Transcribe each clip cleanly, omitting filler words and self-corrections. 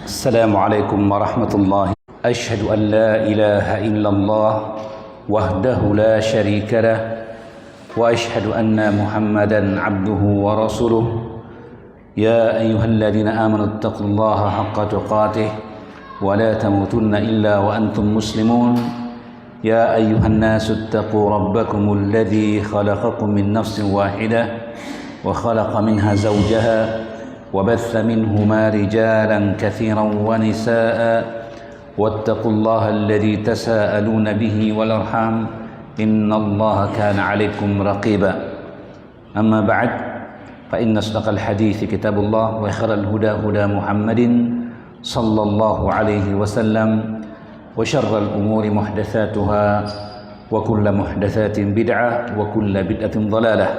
السلام عليكم ورحمة الله. أشهد أن لا إله إلا الله وحده لا شريك له وأشهد أن محمدا عبده ورسوله. يا أيها الذين آمنوا اتقوا الله حق تقاته ولا تموتن إلا وأنتم مسلمون. يا أيها الناس اتقوا ربكم الذي خلقكم من نفس واحدة وخلق منها زوجها وبث منهما رجالا كثيرا ونساء واتقوا الله الذي تساءلون به والأرحام إن الله كان عليكم رقيبا. أما بعد فإن أصدق الحديث كتاب الله وخير الهدى هدى محمد صلى الله عليه وسلم وشر الأمور محدثاتها وكل محدثات بدعة وكل بدعة ضلالة.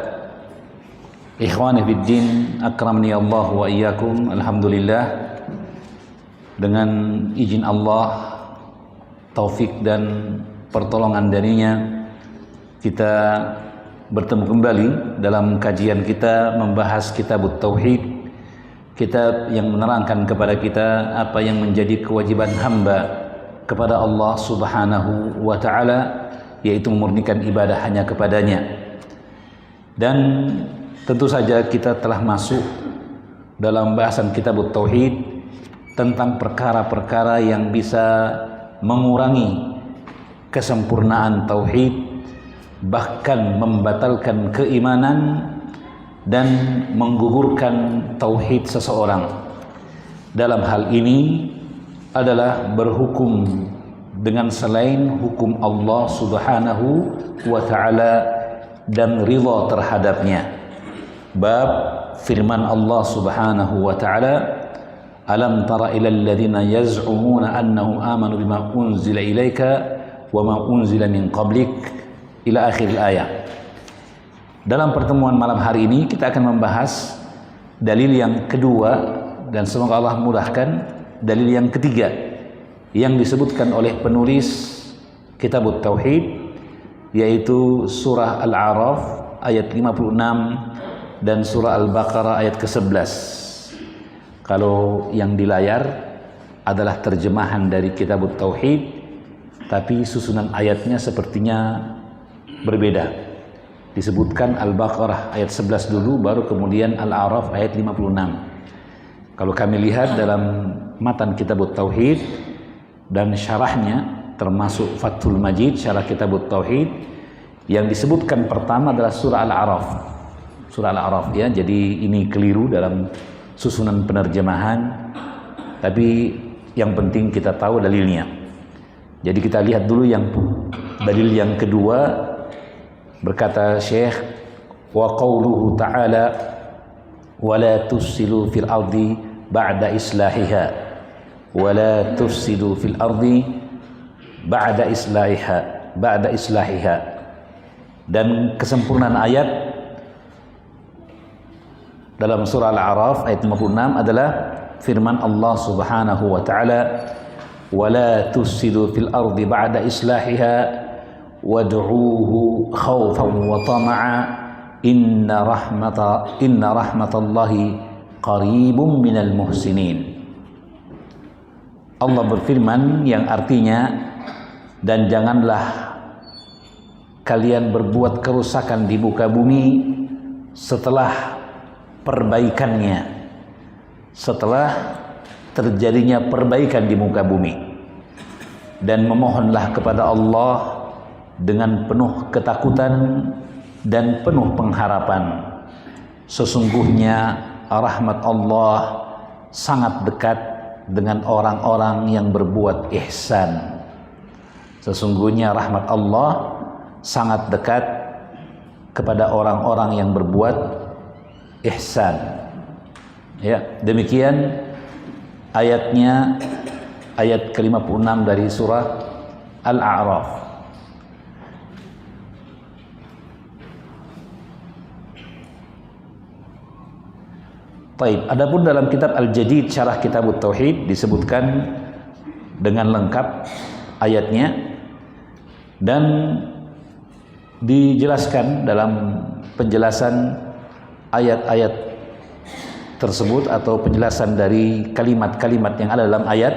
Ikhwani fiddin, akramani Allah wa iyyakum. Alhamdulillah, dengan izin Allah, taufik dan pertolongan darinya, kita bertemu kembali dalam kajian kita membahas Kitabut Tauhid, kitab yang menerangkan kepada kita apa yang menjadi kewajiban hamba kepada Allah Subhanahu wa ta'ala, yaitu memurnikan ibadah hanya kepadanya. Dan tentu saja kita telah masuk dalam bahasan Kitabut Tauhid tentang perkara-perkara yang bisa mengurangi kesempurnaan tauhid, bahkan membatalkan keimanan dan menggugurkan tauhid seseorang. Dalam hal ini adalah berhukum dengan selain hukum Allah Subhanahu wa ta'ala dan ridha terhadapnya. Bab firman Allah Subhanahu wa ta'ala, alam tara ilal ladzina yaz'umuna annahum amanu bima unzila ilaika wa ma unzila min qablik, ila akhir ayat. Dalam pertemuan malam hari ini kita akan membahas dalil yang kedua, dan semoga Allah mudahkan dalil yang ketiga yang disebutkan oleh penulis Kitabut Tauhid, yaitu surah Al-A'raf ayat 56 dan surah Al-Baqarah ayat ke-11. Kalau yang di layar adalah terjemahan dari Kitabut Tauhid, tapi susunan ayatnya sepertinya berbeda. Disebutkan Al-Baqarah ayat 11 dulu, baru kemudian Al-A'raf ayat 56. Kalau kami lihat dalam matan Kitabut Tauhid dan syarahnya, termasuk Fathul Majid, syarah Kitabut Tauhid, yang disebutkan pertama adalah surah Al-A'raf. Surah Al-A'raf ya, jadi ini keliru dalam susunan penerjemahan, tapi yang penting kita tahu dalilnya. Jadi kita lihat dulu yang dalil yang kedua. Berkata Syekh, wa qauluhu ta'ala wa la tufsidu fil ardi ba'da islahiha wa la tufsidu fil ardi ba'da islahiha. Dan kesempurnaan ayat dalam surah Al-A'raf ayat 56 adalah firman Allah Subhanahu wa ta'ala, wa la tufsidu fil ardi ba'da islahiha wad'uuhu khaufan wa tama'a inna rahmatallahi qaribun minal muhsinin. Allah berfirman yang artinya, dan janganlah kalian berbuat kerusakan di muka bumi setelah perbaikannya, setelah terjadinya perbaikan di muka bumi, dan memohonlah kepada Allah dengan penuh ketakutan dan penuh pengharapan. Sesungguhnya rahmat Allah sangat dekat dengan orang-orang yang berbuat ihsan. Sesungguhnya rahmat Allah sangat dekat kepada orang-orang yang berbuat ihsan. Ya, demikian ayatnya, ayat ke-56 dari surah Al-A'raf. Baik, adapun dalam kitab Al-Jadid syarah Kitabut Tauhid disebutkan dengan lengkap ayatnya dan dijelaskan dalam penjelasan ayat-ayat tersebut atau penjelasan dari kalimat-kalimat yang ada dalam ayat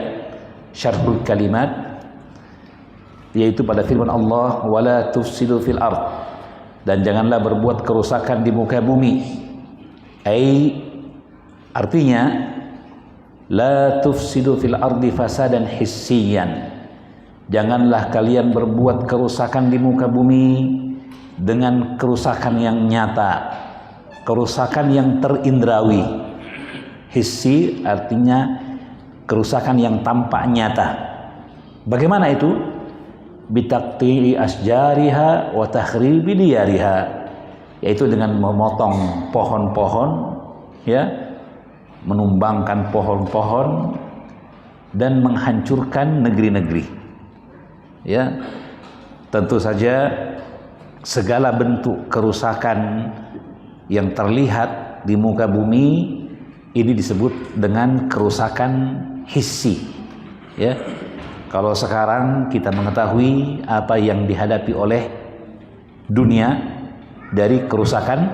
syarhul kalimat, yaitu pada firman Allah, wala tufsidu fil ard, dan janganlah berbuat kerusakan di muka bumi. Artinya la tufsidu fil ardi fasadan hissiyan, janganlah kalian berbuat kerusakan di muka bumi dengan kerusakan yang nyata, kerusakan yang terindrawi. Hissi artinya kerusakan yang tampak nyata. Bagaimana itu? Bitaqtili asjariha wa takhribi diyariha, yaitu dengan memotong pohon-pohon, ya, menumbangkan pohon-pohon dan menghancurkan negeri-negeri. Ya, tentu saja segala bentuk kerusakan yang terlihat di muka bumi ini disebut dengan kerusakan hissi. Ya, kalau sekarang kita mengetahui apa yang dihadapi oleh dunia dari kerusakan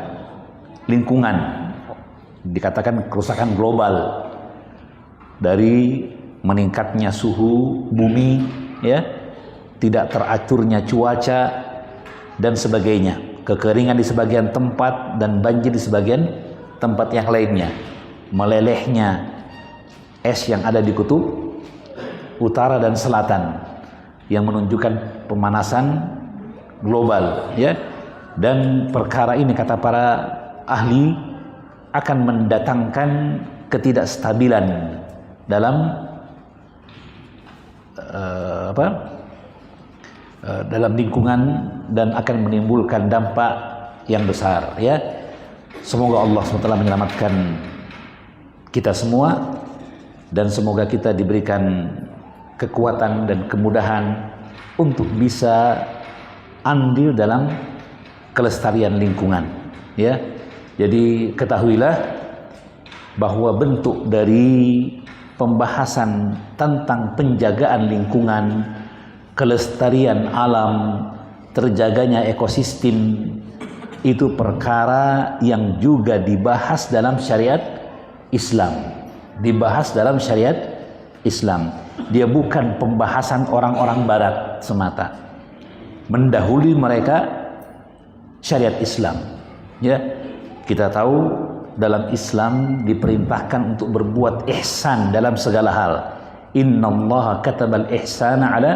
lingkungan, dikatakan kerusakan global, dari meningkatnya suhu bumi, ya, tidak teraturnya cuaca dan sebagainya, kekeringan di sebagian tempat dan banjir di sebagian tempat yang lainnya, melelehnya es yang ada di kutub utara dan selatan yang menunjukkan pemanasan global, ya. Dan perkara ini kata para ahli akan mendatangkan ketidakstabilan dalam dalam lingkungan dan akan menimbulkan dampak yang besar, ya. Semoga Allah SWT menyelamatkan kita semua, dan semoga kita diberikan kekuatan dan kemudahan untuk bisa andil dalam kelestarian lingkungan, ya. Jadi ketahuilah bahwa bentuk dari pembahasan tentang penjagaan lingkungan, kelestarian alam, terjaganya ekosistem, itu perkara yang juga dibahas dalam syariat Islam. Dibahas dalam syariat Islam. Dia bukan pembahasan orang-orang barat semata. Mendahului mereka syariat Islam. Ya, kita tahu dalam Islam diperintahkan untuk berbuat ihsan dalam segala hal. Innallaha katabal ihsana ala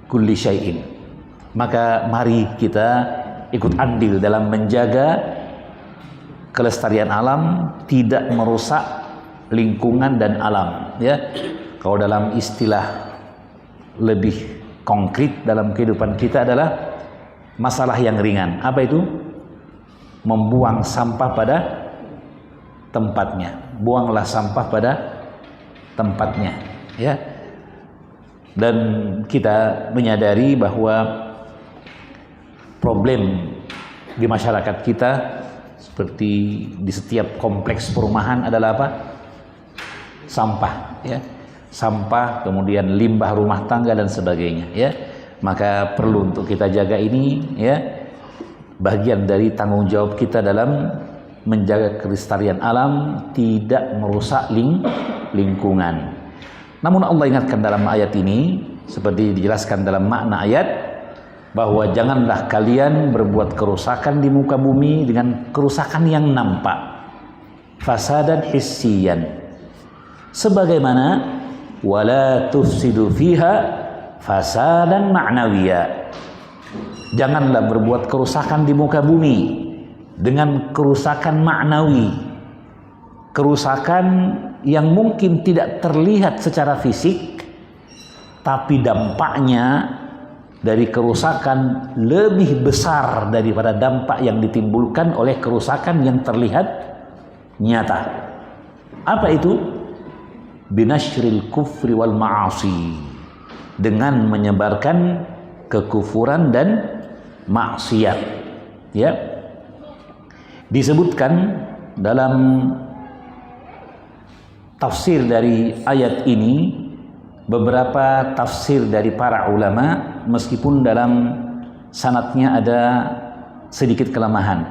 kulli syai'in. Maka mari kita ikut andil dalam menjaga kelestarian alam, tidak merusak lingkungan dan alam, ya. Kalau dalam istilah lebih konkret dalam kehidupan kita adalah masalah yang ringan. Apa itu? Membuang sampah pada tempatnya. Buanglah sampah pada tempatnya, ya. Dan kita menyadari bahwa problem di masyarakat kita seperti di setiap kompleks perumahan adalah apa? Sampah, ya. Sampah, kemudian limbah rumah tangga dan sebagainya, ya. Maka perlu untuk kita jaga ini, ya. Bagian dari tanggung jawab kita dalam menjaga kelestarian alam, tidak merusak lingkungan. Namun Allah ingatkan dalam ayat ini, seperti dijelaskan dalam makna ayat, bahwa janganlah kalian berbuat kerusakan di muka bumi dengan kerusakan yang nampak, fasadan hissiyan, sebagaimana wala tufsidu fiha fasadan ma'nawiya, janganlah berbuat kerusakan di muka bumi dengan kerusakan maknawi, kerusakan yang mungkin tidak terlihat secara fisik, tapi dampaknya dari kerusakan lebih besar daripada dampak yang ditimbulkan oleh kerusakan yang terlihat nyata. Apa itu? Binashril kufri wal ma'asi, dengan menyebarkan kekufuran dan maksiat, ya. Disebutkan dalam tafsir dari ayat ini, beberapa tafsir dari para ulama, meskipun dalam sanadnya ada sedikit kelemahan.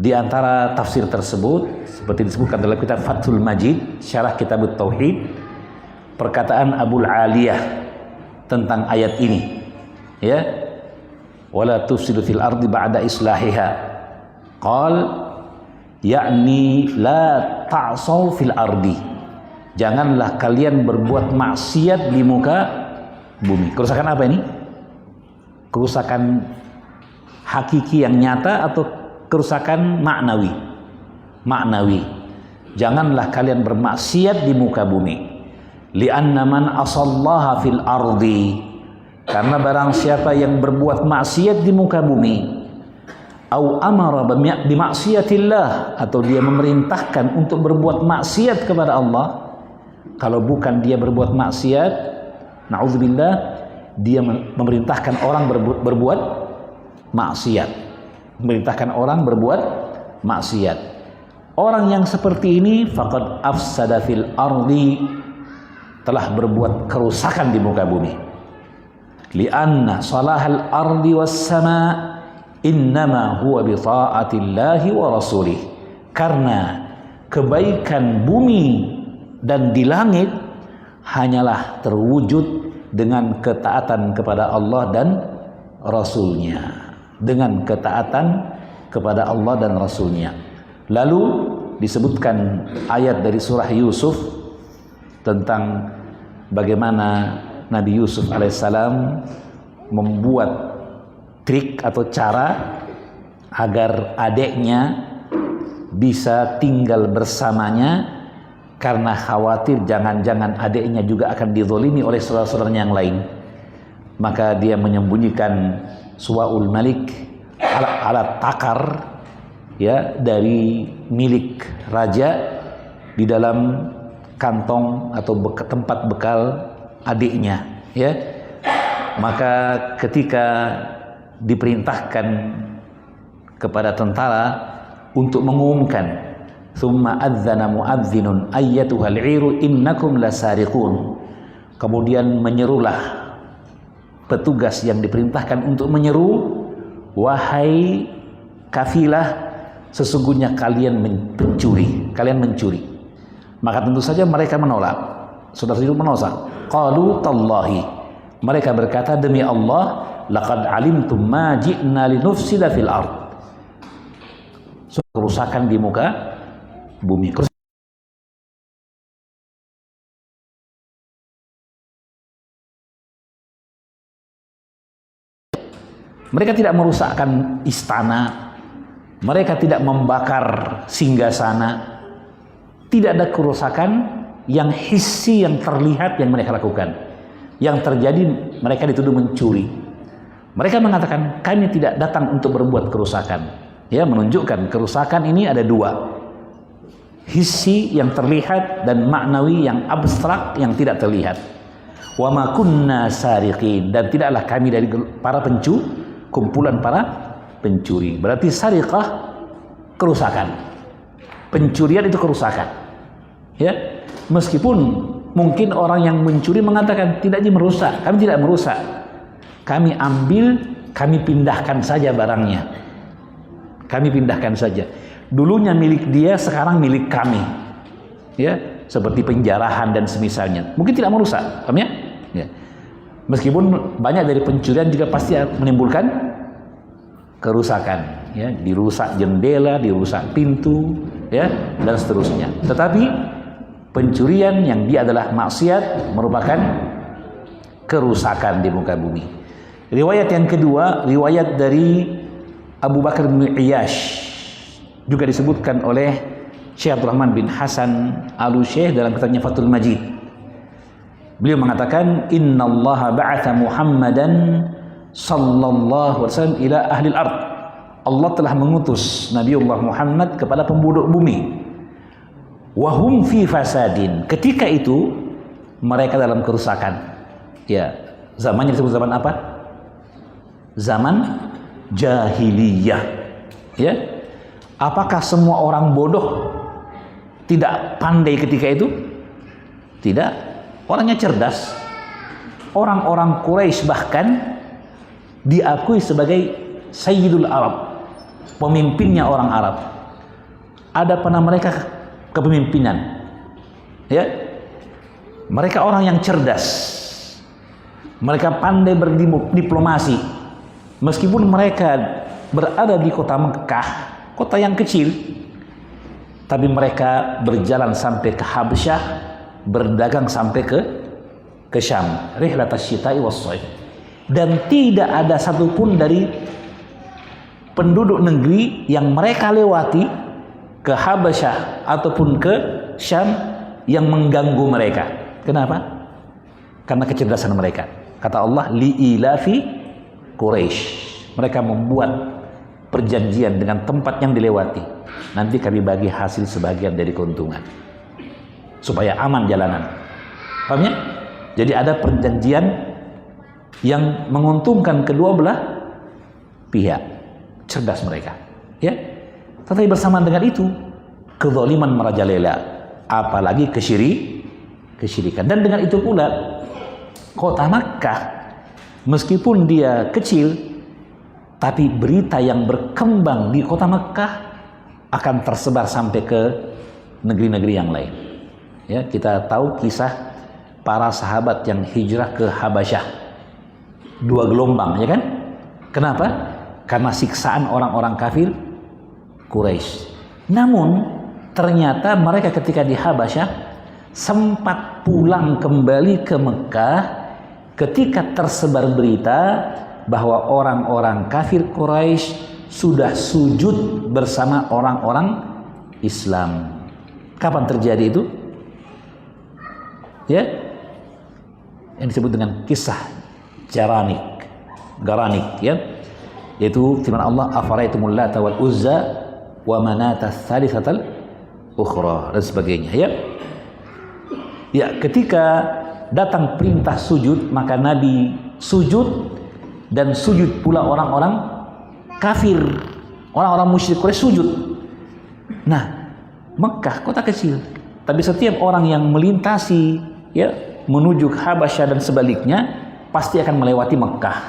Di antara tafsir tersebut seperti disebutkan dalam kitab Fathul Majid, syarah Kitab Tauhid, perkataan Abul Aliyah tentang ayat ini, ya, wala tufsidu fil ardi ba'da islahiha, qal yakni la ta'saw fil ardi, janganlah kalian berbuat maksiat di muka bumi. Kerusakan apa ini? Kerusakan hakiki yang nyata atau kerusakan maknawi? Maknawi. Janganlah kalian bermaksiat di muka bumi. Li'anna man asallaha fil ardi, karena barang siapa yang berbuat maksiat di muka bumi, au amara bimaksiatillah, atau dia memerintahkan untuk berbuat maksiat kepada Allah. Kalau bukan dia berbuat maksiat, na'udzubillah, dia memerintahkan orang berbuat maksiat. Memerintahkan orang berbuat maksiat. Orang yang seperti ini faqad afsada fil ardi, telah berbuat kerusakan di muka bumi. Lianna salahal ardi was sama innama huwa bi ta'atillahi wa rasulih, karena kebaikan bumi dan di langit hanyalah terwujud dengan ketaatan kepada Allah dan Rasulnya. Dengan ketaatan kepada Allah dan Rasulnya. Lalu disebutkan ayat dari surah Yusuf tentang bagaimana Nabi Yusuf alaihissalam membuat trik atau cara agar adiknya bisa tinggal bersamanya, karena khawatir jangan-jangan adiknya juga akan dizalimi oleh saudara-saudaranya yang lain. Maka dia menyembunyikan suwaul malik, alat takar, ya, dari milik raja di dalam kantong atau tempat bekal adiknya, ya. Maka ketika diperintahkan kepada tentara untuk mengumumkan, thumma adzana muadzinun ayyatuhal 'iru innakum lasariqun, kemudian menyerulah petugas yang diperintahkan untuk menyeru, wahai kafilah, sesungguhnya kalian mencuri, kalian mencuri. Maka tentu saja mereka menolak. Saudara-saudara menolak. Qalu tallahi, mereka berkata, demi Allah, laqad alimtum ma ji'na linufsida fil ard. Kerusakan di muka bumi. Mereka tidak merusakkan istana, mereka tidak membakar singgasana, tidak ada kerusakan yang hissi, yang terlihat yang mereka lakukan. Yang terjadi, mereka dituduh mencuri. Mereka mengatakan, kami tidak datang untuk berbuat kerusakan. Ya, menunjukkan kerusakan ini ada dua, hissi yang terlihat dan maknawi yang abstrak yang tidak terlihat. Wa ma kunna sariqin, dan tidaklah kami dari para kumpulan para pencuri. Berarti sariqah kerusakan, pencurian itu kerusakan, ya. Meskipun mungkin orang yang mencuri mengatakan tidak merusak, kami tidak merusak, kami ambil, kami pindahkan saja barangnya, kami pindahkan saja. Dulunya milik dia, sekarang milik kami, ya. Seperti penjarahan dan semisalnya, mungkin tidak merusak, paham ya? Ya. Meskipun banyak dari pencurian juga pasti menimbulkan kerusakan, ya, dirusak jendela, dirusak pintu, ya, dan seterusnya. Tetapi pencurian yang dia adalah maksiat merupakan kerusakan di muka bumi. Riwayat yang kedua, riwayat dari Abu Bakar bin Iyash, juga disebutkan oleh Syekh Abdul Rahman bin Hasan Al-Syekh dalam kitabnya Fathul Majid. Beliau mengatakan, innallaha ba'atha Muhammadan sallallahu alaihi wasallam ila ahli al-ard. Allah telah mengutus Nabiullah Muhammad kepada penduduk bumi. Wa hum fi fasadin. Ketika itu mereka dalam kerusakan. Ya, zamannya disebut zaman apa? Zaman jahiliyah. Ya. Apakah semua orang bodoh tidak pandai ketika itu? Tidak. Orangnya cerdas. Orang-orang Quraisy bahkan diakui sebagai Sayyidul Arab, pemimpinnya orang Arab. Ada pada mereka kepemimpinan. Ya. Mereka orang yang cerdas. Mereka pandai berdiplomasi. Meskipun mereka berada di kota Mekah, kota yang kecil, tapi mereka berjalan sampai ke Habasyah, berdagang sampai ke Syam, rihlat asy-syita'i was-shaif. Dan tidak ada satupun dari penduduk negeri yang mereka lewati ke Habasyah ataupun ke Syam yang mengganggu mereka. Kenapa? Karena kecerdasan mereka. Kata Allah, li'ilafi Quraisy. Mereka membuat perjanjian dengan tempat yang dilewati. Nanti kami bagi hasil sebagian dari keuntungan. Supaya aman jalanan. Paham ya? Jadi ada perjanjian yang menguntungkan kedua belah pihak. Cerdas mereka. Ya. Tetapi bersamaan dengan itu, kezaliman merajalela. Apalagi kesyirikan. Dan dengan itu pula, kota Makkah, meskipun dia kecil, tapi berita yang berkembang di kota Makkah akan tersebar sampai ke negeri-negeri yang lain. Ya, kita tahu kisah para sahabat yang hijrah ke Habasyah. 2 gelombang, ya kan? Kenapa? Karena siksaan orang-orang kafir Quraisy. Namun ternyata mereka ketika di Habasyah sempat pulang kembali ke Mekah ketika tersebar berita bahwa orang-orang kafir Quraisy sudah sujud bersama orang-orang Islam. Kapan terjadi itu? Ya, yang disebut dengan kisah Garanik, ya, yaitu firman Allah, afaraitumul lata wal uzza wa manata tsalitsatal ukhra, dan sebagainya. Ya, ketika datang perintah sujud, maka Nabi sujud, dan sujud pula orang-orang kafir, orang-orang musyrik Quraisy sujud. Nah, Mekah kota kecil, tapi setiap orang yang melintasi, ya, menuju Habasyah dan sebaliknya pasti akan melewati Mekah.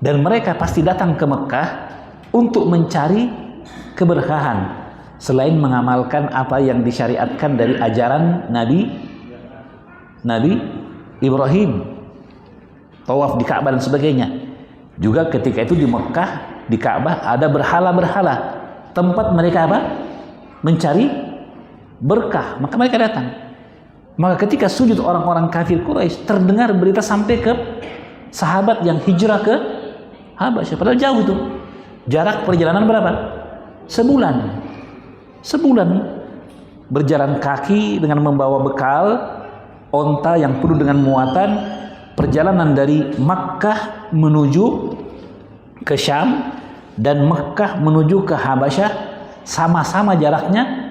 Dan mereka pasti datang ke Mekah untuk mencari keberkahan selain mengamalkan apa yang disyariatkan dari ajaran Nabi Ibrahim, tawaf di Ka'bah dan sebagainya. Juga ketika itu di Mekah, di Ka'bah ada berhala-berhala, tempat mereka apa? Mencari berkah, maka mereka datang. Maka ketika sujud orang-orang kafir Quraisy, terdengar berita sampai ke sahabat yang hijrah ke Habasyah. Padahal jauh tuh. Jarak perjalanan berapa? Sebulan. Berjalan kaki dengan membawa bekal, onta yang penuh dengan muatan. Perjalanan dari Makkah menuju ke Syam dan Makkah menuju ke Habasyah sama-sama jaraknya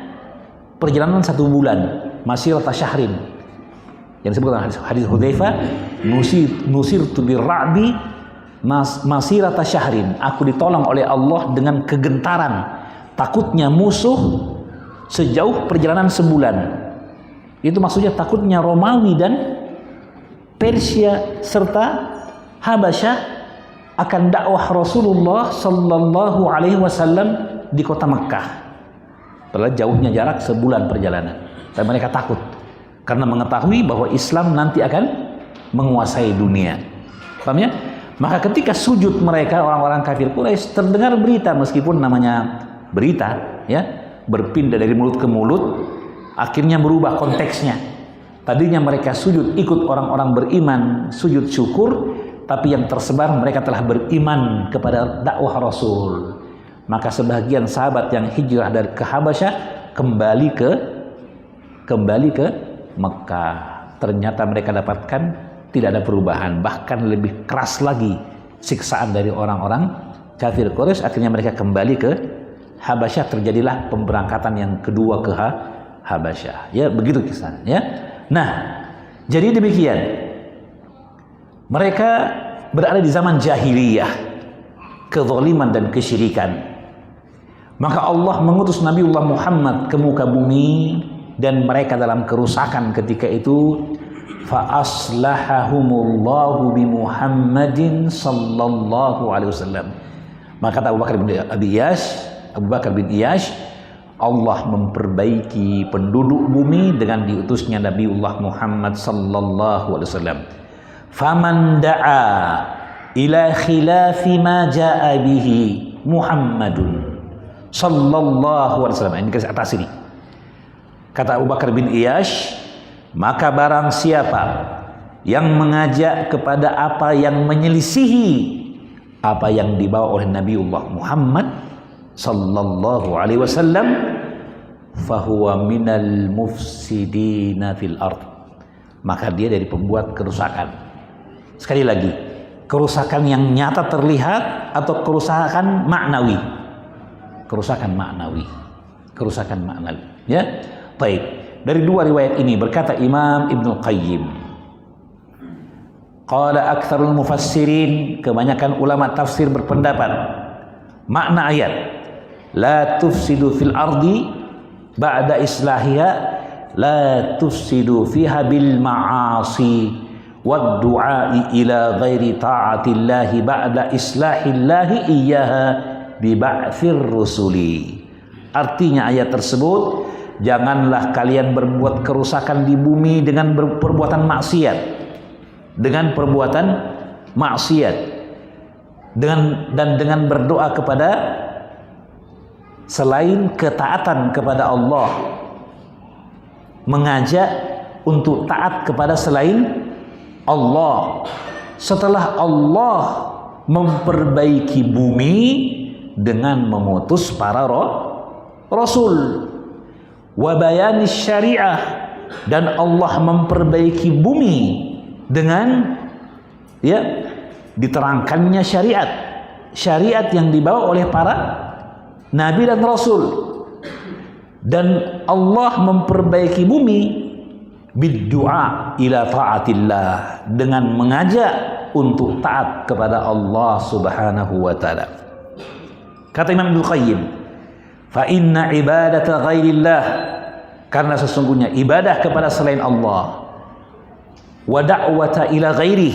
perjalanan 1 bulan. Masirata syahrin, yang disebutkan hadis Hudzaifah, nusirtu birra'bi masirata syahrin. Aku ditolong oleh Allah dengan kegentaran takutnya musuh sejauh perjalanan sebulan. Itu maksudnya takutnya Romawi dan Persia serta Habasyah akan dakwah Rasulullah sallallahu alaihi wasallam di kota Mekah. Padahal jauhnya jarak sebulan perjalanan. Dan mereka takut karena mengetahui bahwa Islam nanti akan menguasai dunia. Paham ya? Maka ketika sujud mereka, orang-orang kafir Quraisy, terdengar berita, meskipun namanya berita, ya, berpindah dari mulut ke mulut, akhirnya berubah konteksnya. Tadinya mereka sujud ikut orang-orang beriman, sujud syukur, tapi yang tersebar mereka telah beriman kepada dakwah Rasul. Maka sebagian sahabat yang hijrah dari ke Habasyah kembali ke Mekah. Ternyata mereka dapatkan tidak ada perubahan, bahkan lebih keras lagi siksaan dari orang-orang kafir Quraisy. Akhirnya mereka kembali ke Habasyah, terjadilah pemberangkatan yang kedua ke Habasyah. Ya, begitu kisahnya, ya. Nah, jadi demikian. Mereka berada di zaman jahiliyah, kezaliman dan kesyirikan. Maka Allah mengutus Nabiullah Muhammad ke muka bumi, dan mereka dalam kerusakan ketika itu. Fa aslahahumullahu bi Muhammadin sallallahu alaihi wasallam. Maka kata Abu Bakar bin Iyash, Allah memperbaiki penduduk bumi dengan diutusnya Nabiullah Muhammad sallallahu alaihi wasallam. Faman da'a ila khilafi ma ja'a bihi Muhammadun sallallahu alaihi wasallam. Ini kasih atas ini. Kata Abu Bakar bin Iyash, maka barang siapa yang mengajak kepada apa yang menyelisihi apa yang dibawa oleh Nabiullah Muhammad sallallahu alaihi wasallam, fahuwa minal mufsidina fil ard, maka dia dari pembuat kerusakan. Sekali lagi, kerusakan yang nyata terlihat atau kerusakan maknawi? Kerusakan maknawi. Kerusakan maknawi. Ya, baik. Dari dua riwayat ini berkata Imam Ibnu Qayyim, qala aktsarul mufassirin, kebanyakan ulama tafsir berpendapat makna ayat la tufsidu fil ardi ba'da islahiha, la tufsidu fiha bil ma'asi wad du'ai ila ghairi ta'atillahi ba'da islahillahi iyyaha bi ba'thir rusuli. Artinya ayat tersebut, janganlah kalian berbuat kerusakan di bumi dengan perbuatan maksiat, dengan perbuatan maksiat, dengan berdoa kepada selain ketaatan kepada Allah, mengajak untuk taat kepada selain Allah, setelah Allah memperbaiki bumi dengan memutus para rasul, wa bayanis syariah, dan Allah memperbaiki bumi dengan diterangkannya syariat yang dibawa oleh para nabi dan rasul. Dan Allah memperbaiki bumi biddu'a ila ta'atillah, dengan mengajak untuk taat kepada Allah subhanahu wa ta'ala. Kata Imam Ibnu Qayyim, fa inna ibadata ghairillah, karena sesungguhnya ibadah kepada selain Allah, wa da'wata ila ghairih,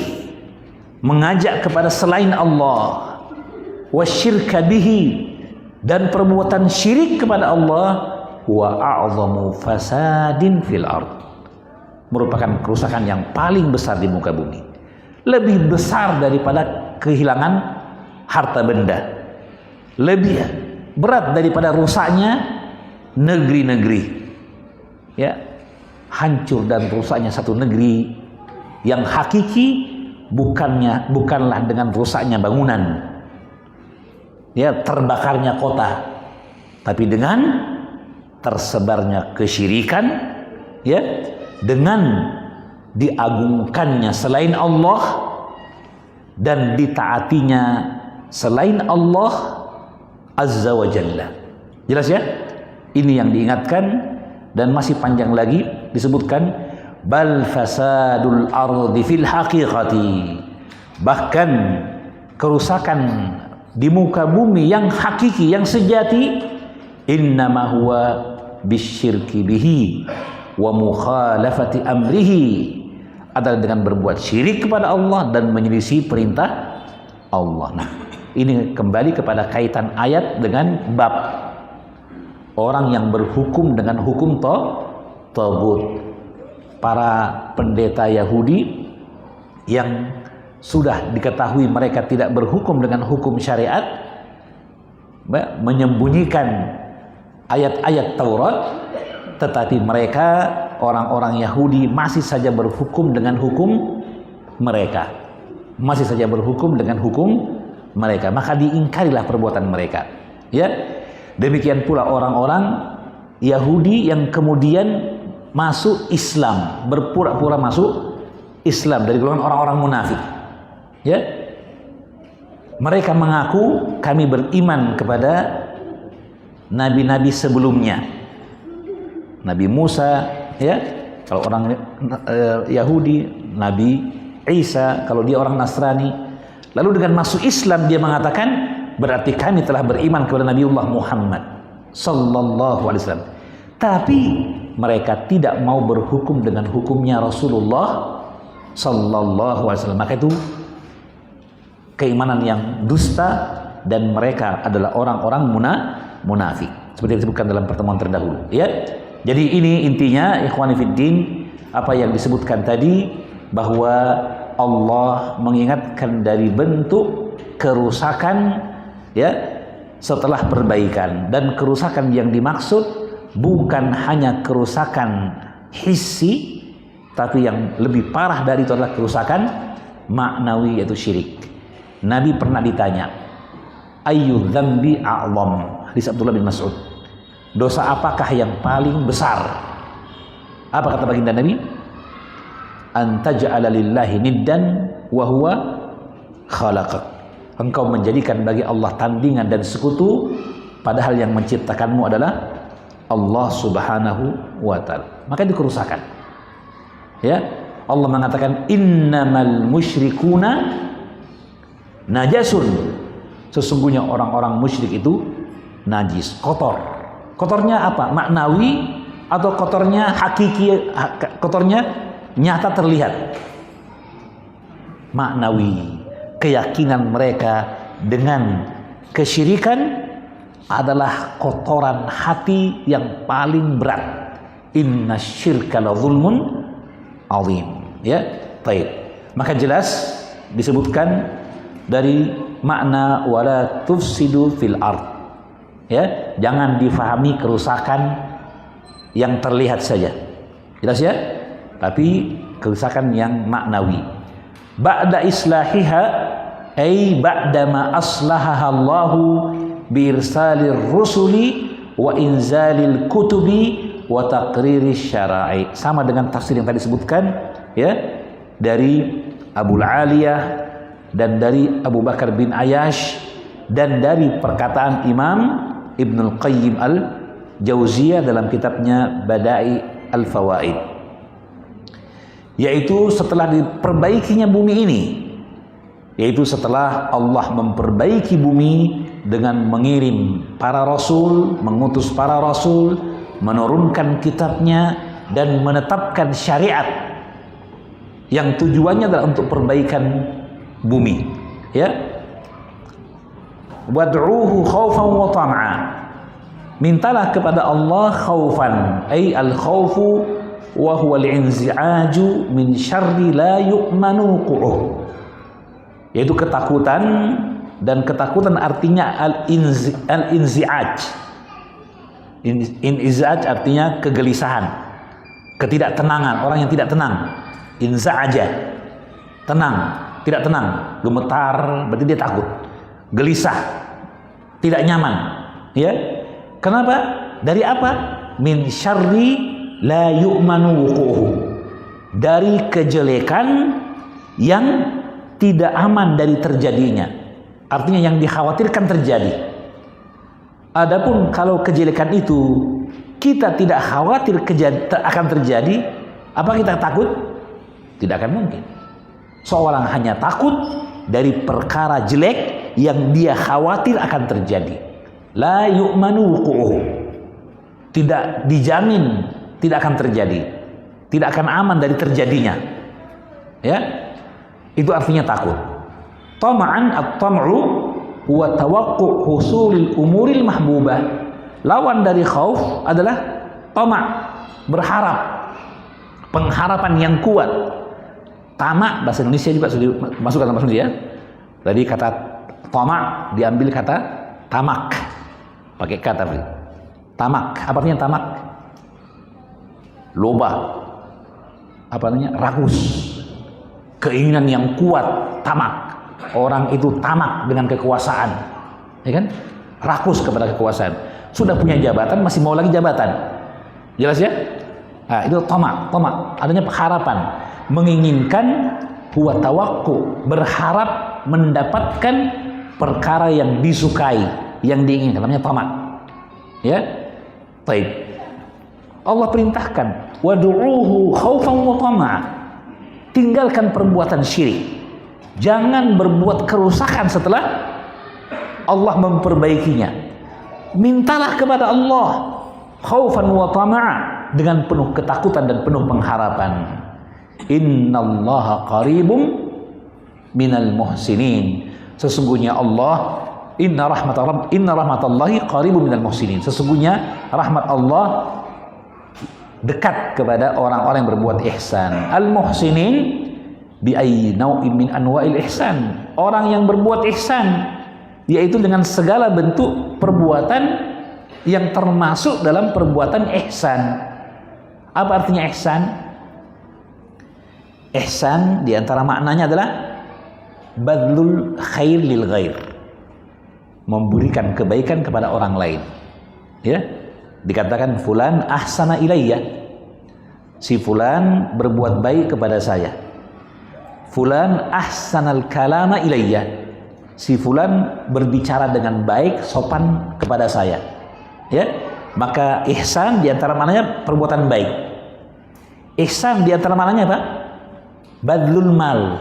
mengajak kepada selain Allah, wa syirka bihi, dan perbuatan syirik kepada Allah, wa a'zamu fasadin fil ard, merupakan kerusakan yang paling besar di muka bumi, lebih besar daripada kehilangan harta benda, lebih berat daripada rusaknya negeri-negeri. Ya, hancur dan rusaknya satu negeri yang hakiki bukanlah dengan rusaknya bangunan, ya, terbakarnya kota, tapi dengan tersebarnya kesyirikan, ya, dengan diagungkannya selain Allah dan ditaatinya selain Allah azza wa jalla. Jelas ya? Ini yang diingatkan, dan masih panjang lagi disebutkan, bal fasadul ardi fil haqiqati, bahkan kerusakan di muka bumi yang hakiki, yang sejati, innama huwa bisyirki bihi wa mukhalafati amrihi, adalah dengan berbuat syirik kepada Allah dan menyelisih perintah Allah. Nah, ini kembali kepada kaitan ayat dengan bab orang yang berhukum dengan hukum tagut. Para pendeta Yahudi yang sudah diketahui mereka tidak berhukum dengan hukum syariat, menyembunyikan ayat-ayat Taurat, tetapi mereka orang-orang Yahudi masih saja berhukum dengan hukum mereka, masih saja berhukum dengan hukum mereka, maka diingkarilah perbuatan mereka. Ya, demikian pula orang-orang Yahudi yang kemudian masuk Islam, berpura-pura masuk Islam dari golongan orang-orang munafik. Ya, mereka mengaku kami beriman kepada nabi-nabi sebelumnya, Nabi Musa, ya, kalau orang Yahudi, Nabi Isa, kalau dia orang Nasrani. Lalu dengan masuk Islam dia mengatakan berarti kami telah beriman kepada Nabiullah Muhammad sallallahu alaihi wasallam. Tapi mereka tidak mau berhukum dengan hukumnya Rasulullah sallallahu alaihi wasallam. Maka itu keimanan yang dusta, dan mereka adalah orang-orang munafik. Seperti yang disebutkan dalam pertemuan terdahulu, ya. Jadi ini intinya ikhwani fiddin, apa yang disebutkan tadi, bahwa Allah mengingatkan dari bentuk kerusakan, ya, setelah perbaikan. Dan kerusakan yang dimaksud bukan hanya kerusakan hissi, tapi yang lebih parah dari itu adalah kerusakan maknawi, yaitu syirik. Nabi pernah ditanya, ayyu dzambi a'zam, hadis Abdullah bin Mas'ud, dosa apakah yang paling besar? Apa kata baginda Nabi? Antaj'ala lillahi niddan wa huwa khalaqak, engkau menjadikan bagi Allah tandingan dan sekutu, padahal yang menciptakanmu adalah Allah subhanahu wa ta'ala. Maka itu kerusakan, ya. Allah mengatakan innamal musyrikuna najasun, sesungguhnya orang-orang musyrik itu najis, kotor. Kotornya apa? Maknawi atau kotornya hakiki, kotornya nyata terlihat? Maknawi. Keyakinan mereka dengan kesyirikan adalah kotoran hati yang paling berat. Inna syirka la zulmun azim, ya. Baik. Maka jelas disebutkan dari makna wala tufsidu fil ard, ya. Jangan difahami kerusakan yang terlihat saja, jelas ya, tapi kerusakan yang maknawi. Ba'da islahiha, ay ba'da ma aslahaha Allahu bi irsalir rusuli wa inzalil kutubi wa taqriris syara'i. Sama dengan tafsir yang tadi disebutkan, ya, dari Abul Aliyah dan dari Abu Bakar bin Ayyash dan dari perkataan Imam Ibnul Qayyim al-Jauziyah dalam kitabnya Bada'i al-Fawaid, yaitu setelah diperbaikinya bumi ini, yaitu setelah Allah memperbaiki bumi dengan mengirim para rasul, mengutus para rasul, menurunkan kitabnya dan menetapkan syariat yang tujuannya adalah untuk perbaikan bumi, ya. Wad'uhu khaufan wa tam'a, mintalah kepada Allah khaufan, ay al-khaufu wa huwa al-inzi'aju min syarri la yu'manu qu'uh, yaitu ketakutan, dan ketakutan artinya al-inzi'aj. Inzi'aj artinya kegelisahan, ketidaktenangan, orang yang tidak tenang. Inza'aja, tenang, tidak tenang, gemetar, berarti dia takut, gelisah, tidak nyaman, ya. Kenapa? Dari apa? Min syarri la yu'manu wuqu'uhu, dari kejelekan yang tidak aman dari terjadinya, artinya yang dikhawatirkan terjadi. Adapun kalau kejelekan itu kita tidak khawatir akan terjadi, apa kita takut? Tidak akan mungkin. Seorang hanya takut dari perkara jelek yang dia khawatir akan terjadi. La yu'manu wuqu'uhu, tidak dijamin tidak akan terjadi, tidak akan aman dari terjadinya, ya. Itu artinya takut. Tama'an at-tam'u wa tawaqqu'u husulil umuril mahbubah. Lawan dari khauf adalah tama', berharap, pengharapan yang kuat. Tamak bahasa Indonesia juga sudah masukkan dalam bahasa Indonesia, ya. Tadi kata tamak diambil kata tamak, pakai kata tamak. Apa artinya tamak? Loba, apa namanya? Rakus, keinginan yang kuat, tamak. Orang itu tamak dengan kekuasaan, ya kan? Rakus kepada kekuasaan. Sudah punya jabatan, masih mau lagi jabatan. Jelas ya? Nah, itu tamak. Tamak adanya harapan, menginginkan, huwa tawaqqu, berharap mendapatkan perkara yang disukai, yang diinginkan, namanya tamak, ya. Baik. Allah perintahkan wad'uuhu khaufan wa tama'a, tinggalkan perbuatan syirik, jangan berbuat kerusakan setelah Allah memperbaikinya. Mintalah kepada Allah khaufan wa tama'a, dengan penuh ketakutan dan penuh pengharapan. Innallaha qaribum minal muhsinin, sesungguhnya Allah Inna rahmatallahi qaribun minal muhsinin. Sesungguhnya rahmat Allah dekat kepada orang-orang yang berbuat ihsan. Al-muhsinin bi ayyi nau'in min anwa'il ihsan. Orang yang berbuat ihsan yaitu dengan segala bentuk perbuatan yang termasuk dalam perbuatan ihsan. Apa artinya ihsan? Ihsan di antara maknanya adalah badlul khair lil ghair. Memberikan kebaikan kepada orang lain. Ya. Dikatakan fulan ahsana ilayya. Si fulan berbuat baik kepada saya. Fulan ahsanal kalama ilayya. Si fulan berbicara dengan baik, sopan kepada saya. Ya. Maka ihsan di antara maknanya perbuatan baik. Ihsan di antara maknanya apa? Badlul mal,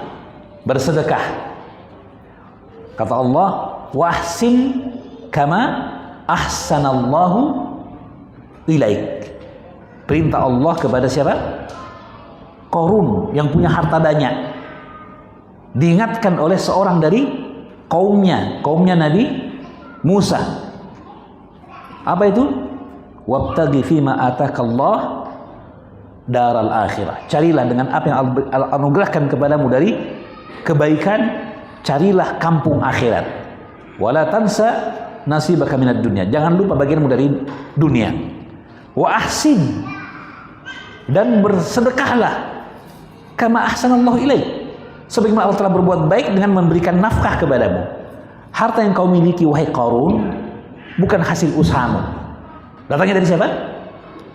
bersedekah. Kata Allah, wa ahsin kama ahsanallahu ilaik. Perintah Allah kepada siapa? Qarun yang punya harta banyak. Diingatkan oleh seorang dari kaumnya Nabi Musa. Apa itu? Wabtaghi fima atakallah daral akhirah. Carilah dengan apa yang Allah anugerahkan kepadamu dari kebaikan, carilah kampung akhirat. Wala tansa nasibaka minad dunya. Jangan lupa bagianmu dari dunia. Wa ahsin, dan bersedekahlah kama ahsanallahu ilaik. Sebagaimana Allah telah berbuat baik dengan memberikan nafkah kepadamu. Harta yang kau miliki wahai Qarun bukan hasil usahamu. Datangnya dari siapa?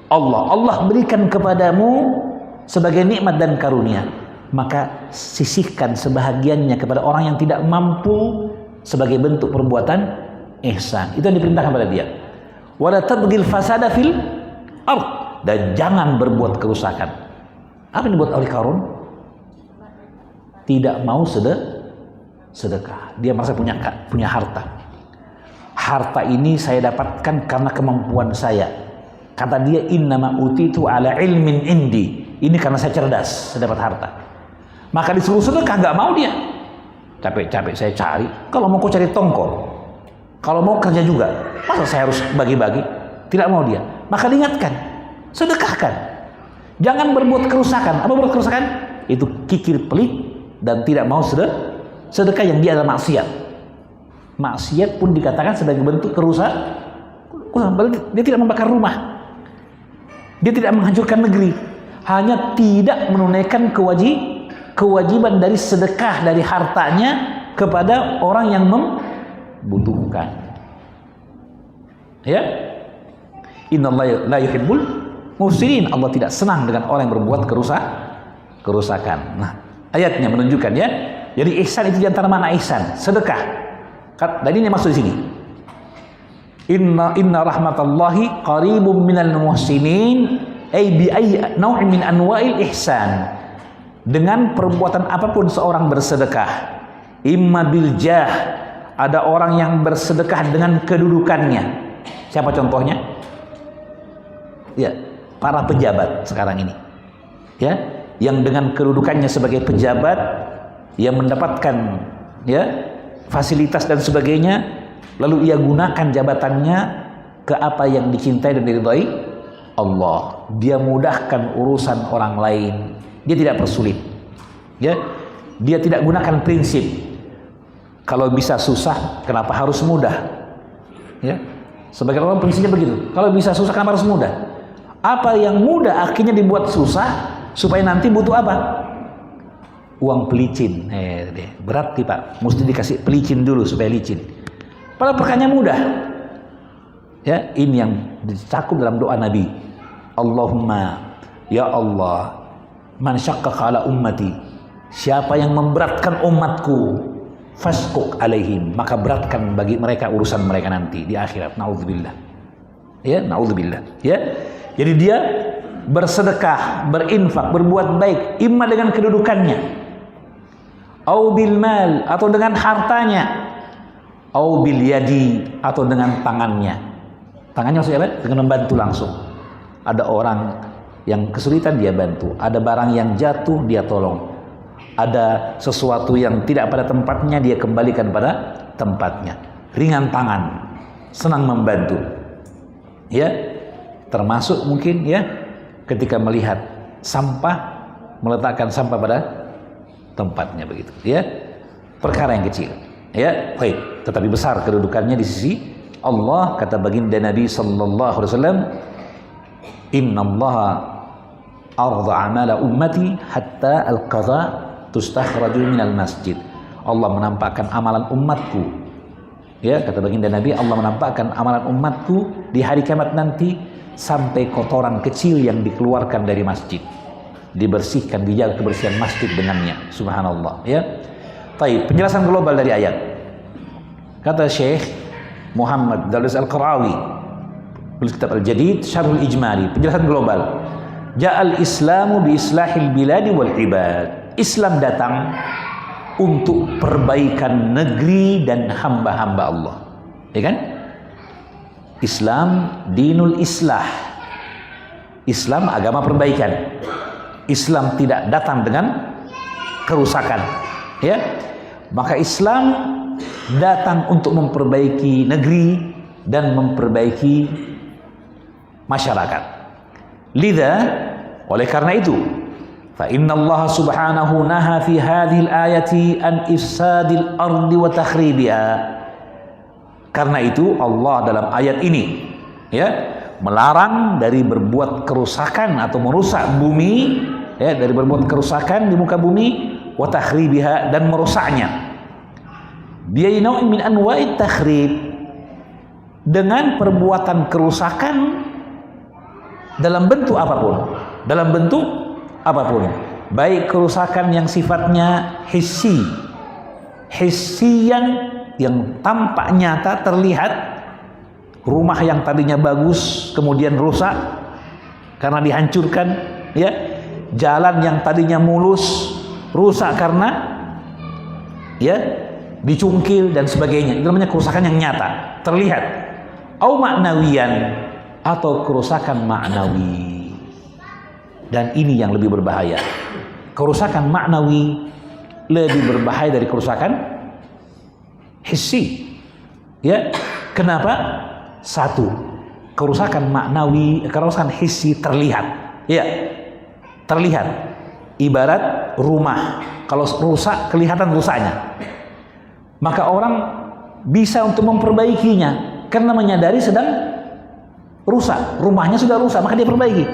Allah. Allah berikan kepadamu sebagai nikmat dan karunia. Maka sisihkan sebahagiannya kepada orang yang tidak mampu sebagai bentuk perbuatan ihsan. Itu yang diperintahkan pada dia. Wala tabghil fasada fil ardh, dan jangan berbuat kerusakan. Apa yang dibuat oleh Qarun? Tidak mau sedekah. Dia merasa punya harta. Harta ini saya dapatkan karena kemampuan saya. Kata dia, innama utitu ala ilmin indi. Ini karena saya cerdas, saya dapat harta. Maka disuruh sedekah, nggak mau dia. Capek-capek saya cari. Kalau mau kau cari tongkol, kalau mau kerja juga, masa saya harus bagi-bagi? Tidak mau dia. Maka diingatkan, sedekahkan. Jangan berbuat kerusakan. Apa berbuat kerusakan? Itu kikir pelit dan tidak mau sedekah yang dia adalah maksiat. Maksiat pun dikatakan sebagai bentuk kerusakan. Dia tidak membakar rumah. Dia tidak menghancurkan negeri. Hanya tidak menunaikan kewajiban dari sedekah dari hartanya kepada orang yang membutuhkan. Ya. Innallaha la yuhibbul mufsidin. Allah tidak senang dengan orang yang berbuat kerusakan. Nah, ayatnya menunjukkan ya. Jadi ihsan itu di antara makna ihsan, sedekah. Dan ini maksud di sini. Inna rahmatallahi qaribum minal muhsinin, ay bi ayyi naw'in min anwa'il ihsan. Dengan perbuatan apapun seorang bersedekah. Imma bil jah, ada orang yang bersedekah dengan kedudukannya. Siapa contohnya? Ya, para pejabat sekarang ini. Ya, yang dengan kedudukannya sebagai pejabat yang mendapatkan ya fasilitas dan sebagainya, lalu ia gunakan jabatannya ke apa yang dicintai dan diridhai Allah. Dia mudahkan urusan orang lain. Dia tidak persulit. Ya, dia tidak gunakan prinsip kalau bisa susah, kenapa harus mudah? Ya, sebagian orang prinsipnya begitu. Kalau bisa susah, kenapa harus mudah? Apa yang mudah akhirnya dibuat susah supaya nanti butuh apa? Uang pelicin. Berat nih Pak, mesti dikasih pelicin dulu supaya licin. Padahal perkanya mudah. Ya, ini yang dicakup dalam doa Nabi. Allahumma, ya Allah, man syaqqaqa ala ummati. Siapa yang memberatkan umatku, fasquq alaihim, maka beratkan bagi mereka urusan mereka nanti di akhirat. Nauzubillah. Ya, nauzubillah. Ya. Jadi dia bersedekah, berinfak, berbuat baik, imma dengan kedudukannya, au bil mal, atau dengan hartanya, au bil yadi, atau dengan tangannya. Tangannya maksudnya apa? Dengan membantu langsung. Ada orang yang kesulitan dia bantu, ada barang yang jatuh dia tolong, ada sesuatu yang tidak pada tempatnya dia kembalikan pada tempatnya. ringan tangan, senang membantu. Ya, termasuk mungkin ya ketika melihat sampah, meletakkan sampah pada tempatnya begitu. Ya, perkara yang kecil. Ya, baik, tetapi besar kedudukannya di sisi Allah. Kata baginda Nabi sallallahu alaihi wasallam, "Innallaha arda amala ummati hatta al-qadha tustakhraju minal masjid." Allah menampakkan amalan umatku. Ya, kata baginda Nabi, Allah menampakkan amalan umatku di hari kiamat nanti sampai kotoran kecil yang dikeluarkan dari masjid dibersihkan, dijaga kebersihan masjid dengannya. Subhanallah. Ya. Baik, penjelasan global dari ayat. Kata Syekh Muhammad Dalis Al-Qarawi, penulis kitab Al-Jadid Syarhul Ijmali, penjelasan global. Ja'al Islamu bi islahil biladi wal ibad. Islam datang untuk perbaikan negeri dan hamba-hamba Allah. Ya kan? Islam dinul islah. Islam agama perbaikan. Islam tidak datang dengan kerusakan. Ya. Maka Islam datang untuk memperbaiki negeri dan memperbaiki masyarakat. Lidha, oleh karena itu, fa inna Allah subhanahu naha fi hadhil ayati an ifsadil ardi wa takhribiha. Karena itu Allah dalam ayat ini ya melarang dari berbuat kerusakan atau merusak bumi, ya, dari berbuat kerusakan di muka bumi, wa takhribiha, dan merusaknya. Bi'ainau min anwa'it takhrib, dengan perbuatan kerusakan dalam bentuk apapun. Dalam bentuk apapun, baik kerusakan yang sifatnya hissiyan, yang tampak nyata terlihat, rumah yang tadinya bagus kemudian rusak karena dihancurkan, ya, jalan yang tadinya mulus rusak karena ya dicungkil dan sebagainya. Itu namanya kerusakan yang nyata terlihat. Au maknawiyan, atau kerusakan maknawi. Dan ini yang lebih berbahaya. Kerusakan maknawi lebih berbahaya dari kerusakan hissi. Ya, kenapa? Satu, kerusakan maknawi, kerusakan hissi terlihat. Ya, terlihat. Ibarat rumah, kalau rusak kelihatan rusaknya. Maka orang bisa untuk memperbaikinya karena menyadari sedang rusak. Rumahnya sudah rusak, maka dia perbaiki.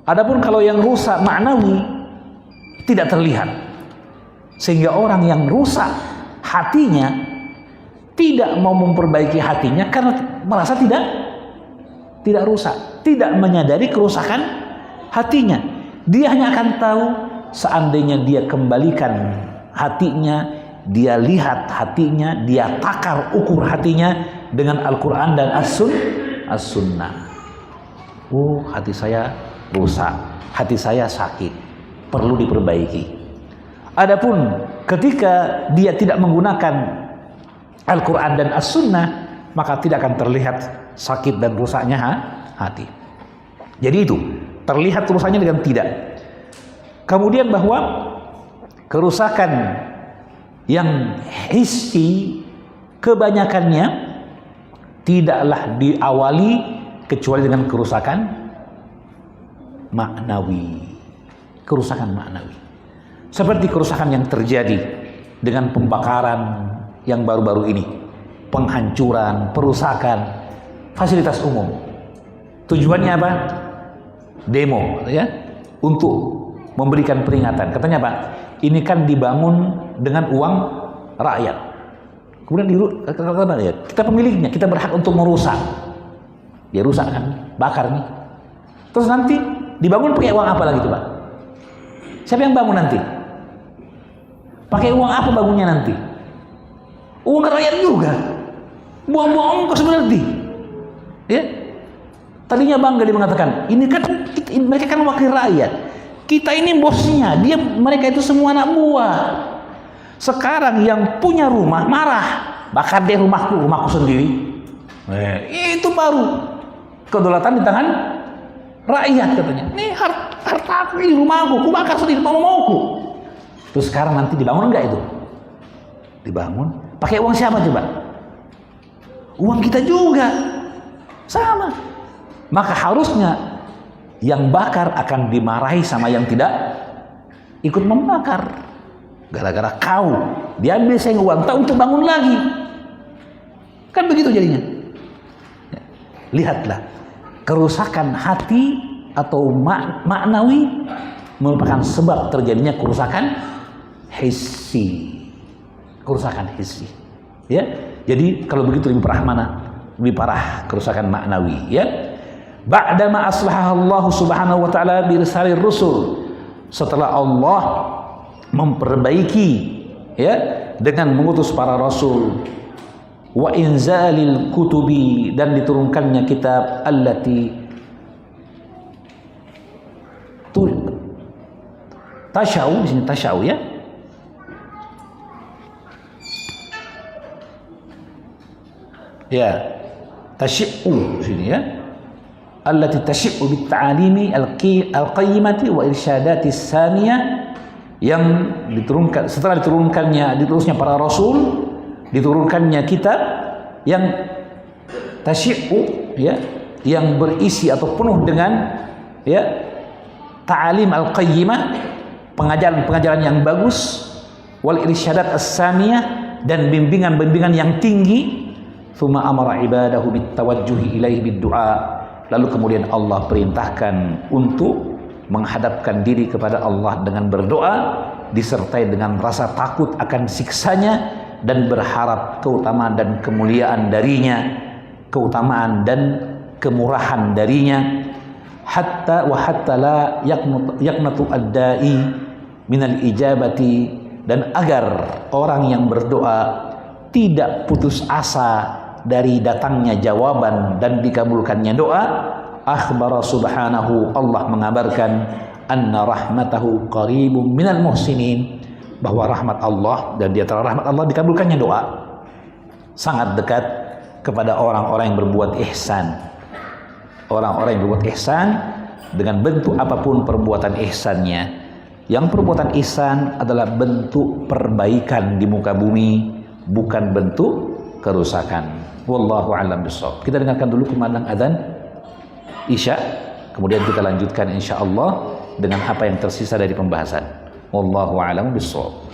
Adapun kalau yang rusak maknawi tidak terlihat, sehingga orang yang rusak hatinya tidak mau memperbaiki hatinya karena merasa tidak rusak, tidak menyadari kerusakan hatinya. Dia hanya akan tahu seandainya dia kembalikan hatinya, dia lihat hatinya, dia takar ukur hatinya dengan Al-Quran dan As-Sunnah. Oh, hati saya rusak, hati saya sakit, perlu diperbaiki. Adapun ketika dia tidak menggunakan Al-Quran dan As-Sunnah, maka tidak akan terlihat sakit dan rusaknya hati. Jadi itu, terlihat rusaknya dengan tidak. Kemudian bahwa kerusakan yang hissi kebanyakannya tidaklah diawali kecuali dengan kerusakan maknawi. Kerusakan maknawi. Seperti kerusakan yang terjadi dengan pembakaran yang baru-baru ini. Penghancuran, perusakan fasilitas umum. Tujuannya apa? Demo, ya, untuk memberikan peringatan. Katanya Pak, ini kan dibangun dengan uang rakyat. Kemudian kita pemiliknya, kita berhak untuk merusak. Dia rusak kan, bakar nih. Terus nanti dibangun pakai uang apa lagi tuh Pak? Siapa yang bangun nanti? Pakai uang apa bangunnya nanti? Uang rakyat juga. Buang-buang ongkos berarti. Ya. Tadinya bangga dia mengatakan, ini kan mereka kan wakil rakyat. Kita ini bosnya, mereka itu semua anak buah. Sekarang yang punya rumah marah, bakar deh rumahku sendiri. Itu baru kedaulatan di tangan rakyat katanya. Ini hartaku, ini rumahku, ku bakar sendiri mau-mauku. Terus sekarang nanti dibangun enggak itu? Dibangun. Pakai uang siapa coba? uang kita juga. Sama. Maka harusnya yang bakar akan dimarahi sama yang tidak ikut membakar. Gara-gara kau diambil saya uang, tak untuk bangun lagi. Kan begitu jadinya. Lihatlah, kerusakan hati atau maknawi merupakan sebab terjadinya kerusakan hissi. Kerusakan hissi. Ya. Jadi kalau begitu lebih parah mana? Lebih parah kerusakan maknawi, ya. Ba'dama aslaha Allah Subhanahu wa taala bi irsalir rusul. Setelah Allah memperbaiki, ya, dengan mengutus para rasul, wa inzalil kutubi, dan diturunkannya kitab allati tasyau, di sini tasyau, ya. Ya, tasyi'u sini, ya. Allati tasyi'u bit ta'alimi al-qayyimati wa irsyadati saniyah, yang diturunkan setelah ditulusnya para rasul, diturunkannya kitab yang tasyi'u, ya, yang berisi atau penuh dengan, ya, ta'alim al-qayyimah, pengajaran-pengajaran yang bagus, wal irsyadat as-saniyah, dan bimbingan-bimbingan yang tinggi. Tsumma amara ibadahu bitawajjuhi ilaihi bid-du'a. Lalu kemudian Allah perintahkan untuk menghadapkan diri kepada Allah dengan berdoa, disertai dengan rasa takut akan siksanya, dan berharap keutamaan dan kemuliaan darinya, keutamaan dan kemurahan darinya. Hatta la yaqnatu ad-da'i minal ijabati, dan agar orang yang berdoa tidak putus asa dari datangnya jawaban dan dikabulkannya doa. Akhbara subhanahu, Allah mengabarkan, anna rahmatahu qaribum minal muhsinin, bahwa rahmat Allah, dan di antara rahmat Allah dikabulkannya doa, sangat dekat kepada orang-orang yang berbuat ihsan. Orang-orang yang berbuat ihsan dengan bentuk apapun perbuatan ihsannya. Yang perbuatan ihsan adalah bentuk perbaikan di muka bumi, bukan bentuk kerusakan. Wallahu a'lam bishawab. Kita dengarkan dulu kumandang adzan Isya, kemudian kita lanjutkan insyaallah dengan apa yang tersisa dari pembahasan. Wallahu a'lam bishawab.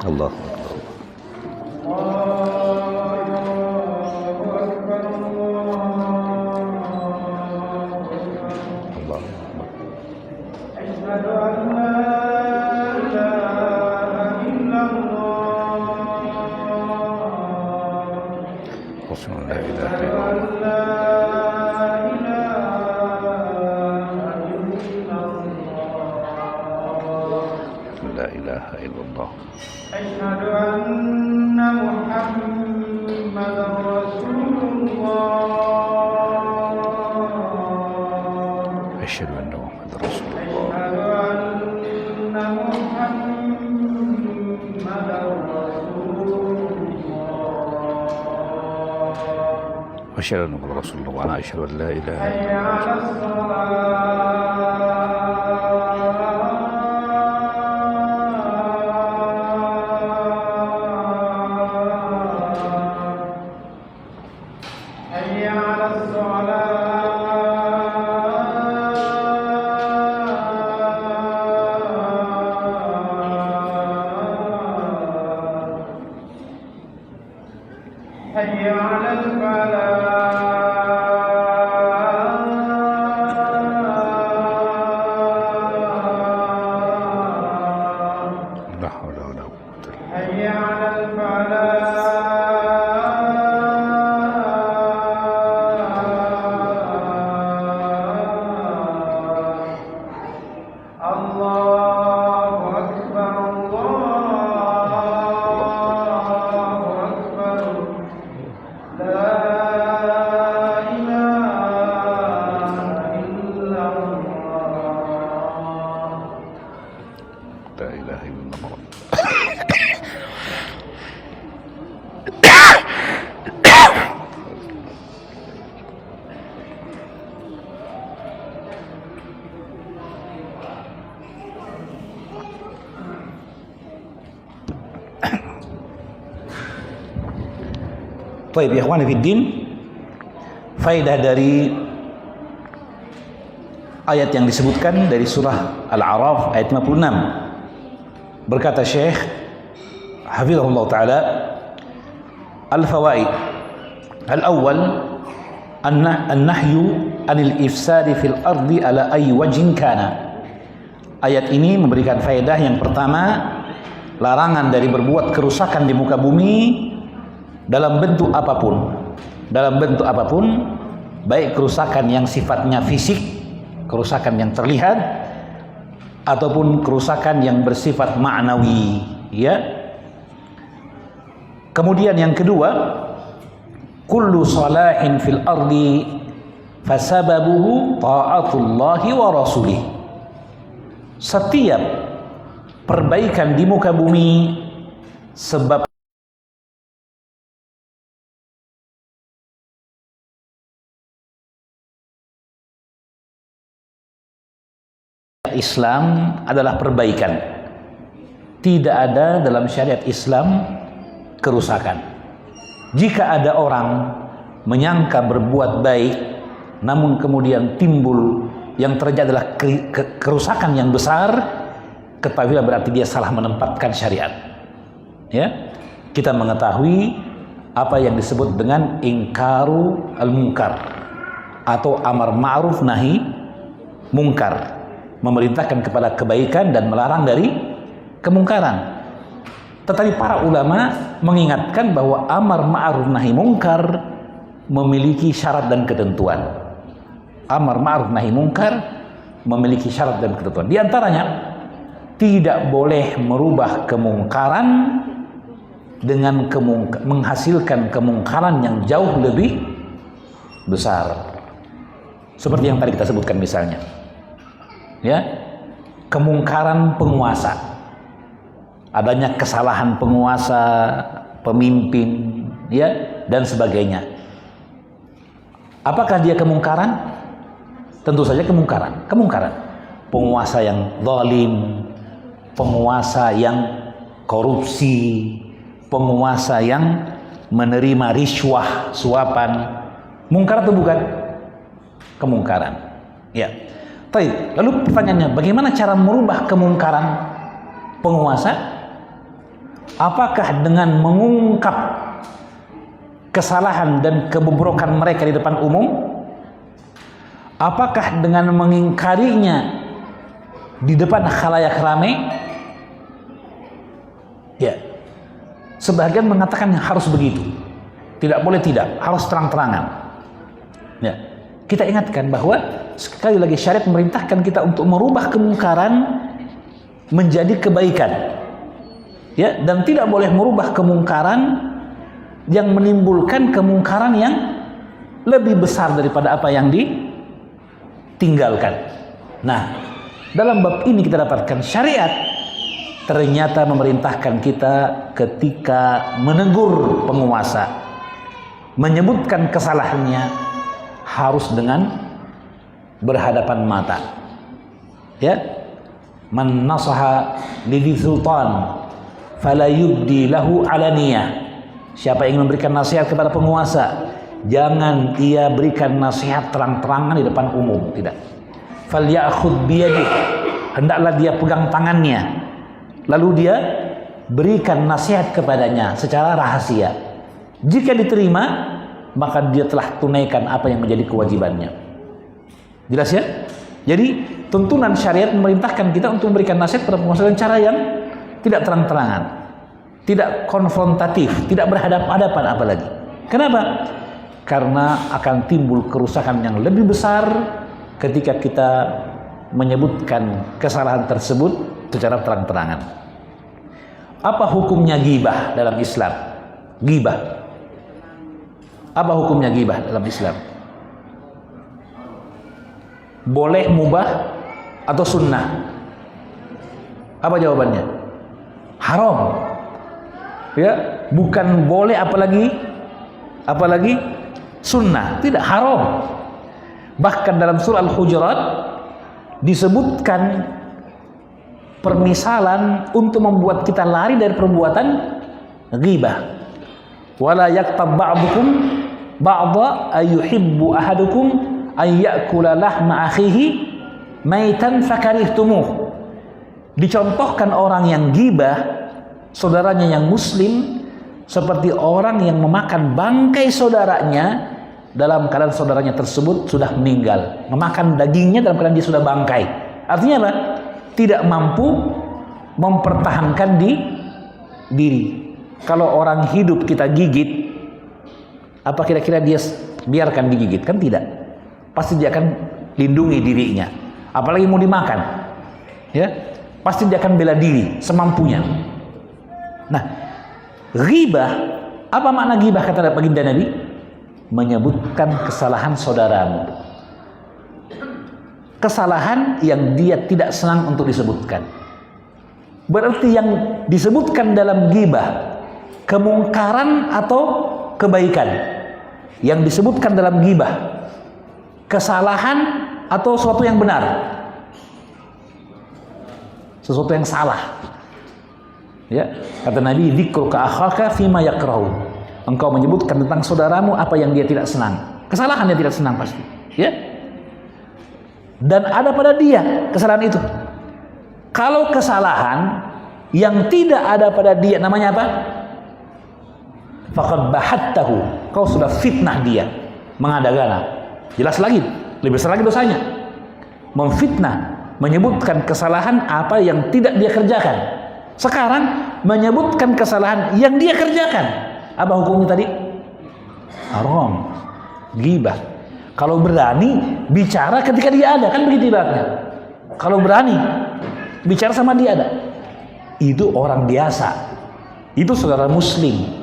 Allah. أشهد أن محمد رسول الله وأنا أشهد أن لا إله إلا Baik, ya ikhwan fiddin, faedah dari ayat yang disebutkan dari surah Al-A'raf ayat 56. Berkata Syekh hafizahullah taala, al-fawaid al-awwal an-nahyu anil ifsadi fil ardi ala ayyi wajhin kana. Ayat ini memberikan faedah yang pertama, larangan dari berbuat kerusakan di muka bumi dalam bentuk apapun. Dalam bentuk apapun, baik kerusakan yang sifatnya fisik, kerusakan yang terlihat, ataupun kerusakan yang bersifat ma'nawi, ya. Kemudian yang kedua, kullu salahin fil ardi fasababuhu ta'atullahi wa rasulih. Setiap perbaikan di muka bumi sebab Islam adalah perbaikan. Tidak ada dalam syariat Islam kerusakan. Jika ada orang menyangka berbuat baik, namun kemudian timbul yang terjadi adalah kerusakan yang besar, ketahuilah berarti dia salah menempatkan syariat. Ya, kita mengetahui apa yang disebut dengan ingkaru al-munkar atau amar ma'ruf nahi munkar, memerintahkan kepada kebaikan dan melarang dari kemungkaran. Tetapi para ulama mengingatkan bahwa amar ma'ruf nahi munkar memiliki syarat dan ketentuan. Amar ma'ruf nahi munkar memiliki syarat dan ketentuan. Di antaranya, tidak boleh merubah kemungkaran dengan menghasilkan kemungkaran yang jauh lebih besar. Seperti yang tadi kita sebutkan misalnya, ya, kemungkaran penguasa, adanya kesalahan penguasa, pemimpin, ya, dan sebagainya. Apakah dia kemungkaran? Tentu saja kemungkaran. Penguasa yang zalim, penguasa yang korupsi, penguasa yang menerima riswah, suapan, mungkar atau bukan? Kemungkaran. Ya. Baik, lalu pertanyaannya, bagaimana cara merubah kemungkaran penguasa? Apakah dengan mengungkap kesalahan dan kebobrokan mereka di depan umum? Apakah dengan mengingkarinya di depan khalayak ramai? Ya. Sebagian mengatakan harus begitu. Tidak boleh tidak, harus terang-terangan. Ya. Kita ingatkan bahwa sekali lagi syariat memerintahkan kita untuk merubah kemungkaran menjadi kebaikan. Ya, dan tidak boleh merubah kemungkaran yang menimbulkan kemungkaran yang lebih besar daripada apa yang ditinggalkan. Nah, dalam bab ini kita dapatkan syariat ternyata memerintahkan kita ketika menegur penguasa, menyebutkan kesalahannya, harus dengan berhadapan mata. Ya, man nasaha lidhi sultan fala yubdi lahu alaniyah. Siapa yang memberikan nasihat kepada penguasa, jangan ia berikan nasihat terang-terangan di depan umum, tidak. Falyakhudh biyadih, hendaklah dia pegang tangannya, lalu dia berikan nasihat kepadanya secara rahasia. Jika diterima, maka dia telah tunaikan apa yang menjadi kewajibannya. Jelas ya? Jadi tuntunan syariat memerintahkan kita untuk memberikan nasihat kepada penguasa dengan cara yang tidak terang-terangan, tidak konfrontatif, tidak berhadapan-hadapan apalagi. Kenapa? Karena akan timbul kerusakan yang lebih besar ketika kita menyebutkan kesalahan tersebut secara terang-terangan. Apa hukumnya ghibah dalam Islam? Ghibah. Apa hukumnya ghibah dalam Islam? Boleh, mubah, atau sunnah? Apa jawabannya? Haram. Ya, bukan boleh apalagi sunnah, tidak, haram. Bahkan dalam surah Al-Hujurat disebutkan permisalan untuk membuat kita lari dari perbuatan ghibah. Wala yaktab ba'dukum ba'dha ayuhibbu ahadukum ay ya'kula lahma akhihi maitan fakarihtumuh. Dicontohkan orang yang gibah saudaranya yang muslim seperti orang yang memakan bangkai saudaranya dalam keadaan saudaranya tersebut sudah meninggal, memakan dagingnya dalam keadaan dia sudah bangkai. Artinya apa? Tidak mampu mempertahankan diri. Kalau orang hidup kita gigit, apa kira-kira dia biarkan digigit? Kan tidak. Pasti dia akan lindungi dirinya. Apalagi mau dimakan, ya, pasti dia akan bela diri semampunya. Nah, ghibah, apa makna ghibah kata baginda Nabi? Menyebutkan kesalahan saudaramu, kesalahan yang dia tidak senang untuk disebutkan. Berarti yang disebutkan dalam ghibah kemungkaran atau kebaikan. Yang disebutkan dalam ghibah kesalahan atau sesuatu yang benar, sesuatu yang salah. Ya, kata Nabi, dzikruka akhaka fima yakrahu. Engkau menyebutkan tentang saudaramu apa yang dia tidak senang. Kesalahan dia tidak senang pasti, ya. Dan ada pada dia kesalahan itu. Kalau kesalahan yang tidak ada pada dia namanya apa? Faqad bahattahu. Kau sudah fitnah dia, mengada-ngada. Jelas lagi, lebih besar lagi dosanya. Memfitnah, menyebutkan kesalahan apa yang tidak dia kerjakan. Sekarang menyebutkan kesalahan yang dia kerjakan. Apa hukumnya tadi? Haram, ghibah. Kalau berani bicara ketika dia ada, kan begitu ibaratnya. Kalau berani bicara sama dia ada, itu orang biasa, itu saudara muslim.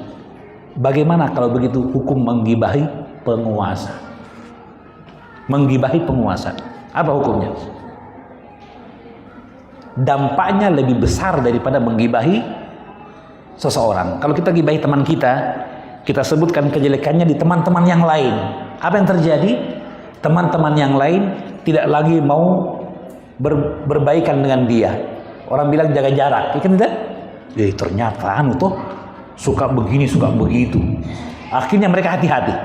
Bagaimana kalau begitu hukum menggibahi penguasa? Menggibahi penguasa, apa hukumnya? Dampaknya lebih besar daripada menggibahi seseorang. Kalau kita gibahi teman kita sebutkan kejelekannya di teman-teman yang lain. Apa yang terjadi? Teman-teman yang lain tidak lagi mau berbaikan dengan dia. Orang bilang jaga jarak, ya kan tidak? Ternyata anu tuh suka begini, suka begitu. Akhirnya mereka hati-hati.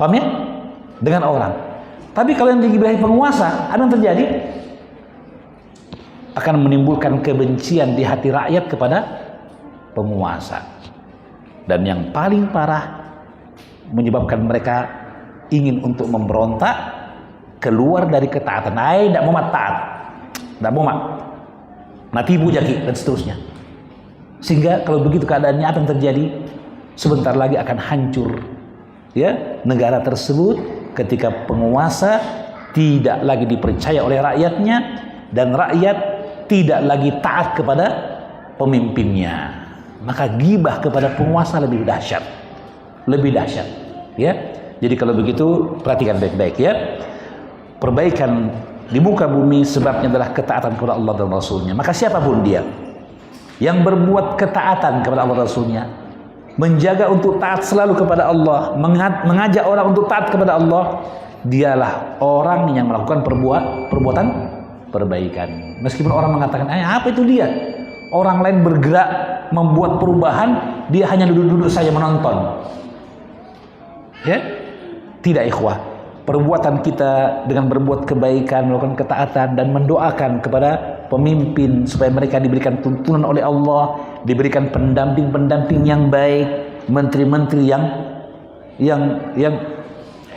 Paham ya? Dengan orang. Tapi kalau yang digibahi penguasa, apa yang terjadi? Akan menimbulkan kebencian di hati rakyat kepada penguasa. Dan yang paling parah, menyebabkan mereka ingin untuk memberontak, keluar dari ketaatan. Tidak mau taat, tidak mau mati bujaki dan seterusnya. Sehingga kalau begitu keadaannya, apa yang terjadi? Sebentar lagi akan hancur, ya, negara tersebut ketika penguasa tidak lagi dipercaya oleh rakyatnya dan rakyat tidak lagi taat kepada pemimpinnya. Maka gibah kepada penguasa lebih dahsyat, ya. Jadi kalau begitu perhatikan baik-baik, ya. Perbaikan di muka bumi sebabnya adalah ketaatan kepada Allah dan Rasulnya. Maka siapapun dia yang berbuat ketaatan kepada Allah dan Rasulnya, menjaga untuk taat selalu kepada Allah, mengajak orang untuk taat kepada Allah, dialah orang yang melakukan perbuatan perbaikan. Meskipun orang mengatakan, apa itu dia? Orang lain bergerak membuat perubahan, dia hanya duduk-duduk saja menonton. Ya? Tidak, ikhwah. Perbuatan kita dengan berbuat kebaikan, melakukan ketaatan dan mendoakan kepada pemimpin supaya mereka diberikan tuntunan oleh Allah, diberikan pendamping-pendamping yang baik, menteri-menteri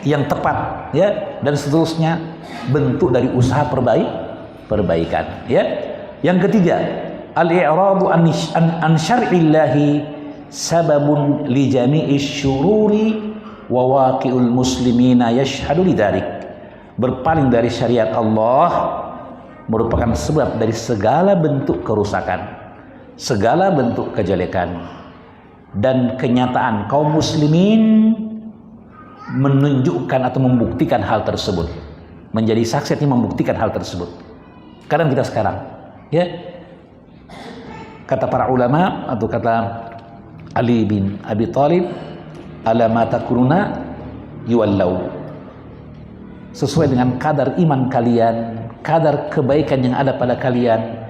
yang tepat, ya, dan seterusnya, bentuk dari usaha perbaikan, ya. Yang ketiga, al-i'radu an syar'illahi sababun li jami'i syururi wa waqi'ul muslimina yashhadu lidzalik. Berpaling dari syariat Allah merupakan sebab dari segala bentuk kerusakan, segala bentuk kejelekan, dan kenyataan kaum muslimin menunjukkan atau membuktikan hal tersebut, menjadi saksi yang membuktikan hal tersebut. Kadang kita sekarang, ya, kata para ulama atau kata Ali bin Abi Thalib, ala ma takununa yuwallau. Sesuai dengan kadar iman kalian, kadar kebaikan yang ada pada kalian,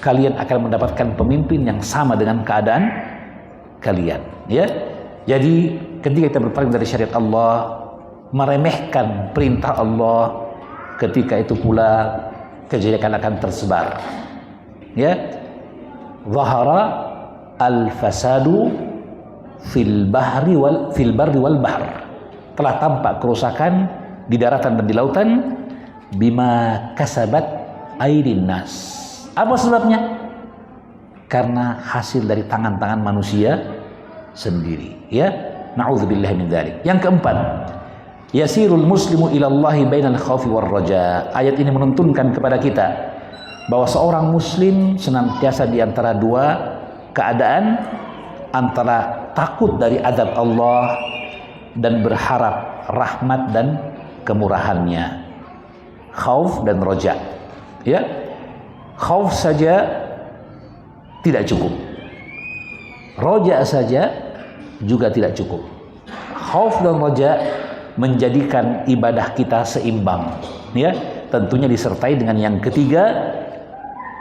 kalian akan mendapatkan pemimpin yang sama dengan keadaan kalian, ya. Jadi ketika kita berpaling dari syariat Allah, meremehkan perintah Allah, ketika itu pula kejelekan akan tersebar. Ya, zahara al-fasadu fil barri wal bahr. Telah tampak kerusakan di daratan dan di lautan bima kasabat aydin nas. Apa sebabnya? Karena hasil dari tangan-tangan manusia sendiri. Ya, na'udzubillahi min dzalik. Yang keempat, yasirul muslimu ilallahi bainal khaufi war raja. Ayat ini menuntunkan kepada kita bahwa seorang muslim senantiasa di antara dua keadaan, antara takut dari azab Allah dan berharap rahmat dan kemurahannya. Khauf dan roja. Ya, khauf saja tidak cukup, roja saja juga tidak cukup. Khauf dan roja menjadikan ibadah kita seimbang. Ya, tentunya disertai dengan yang ketiga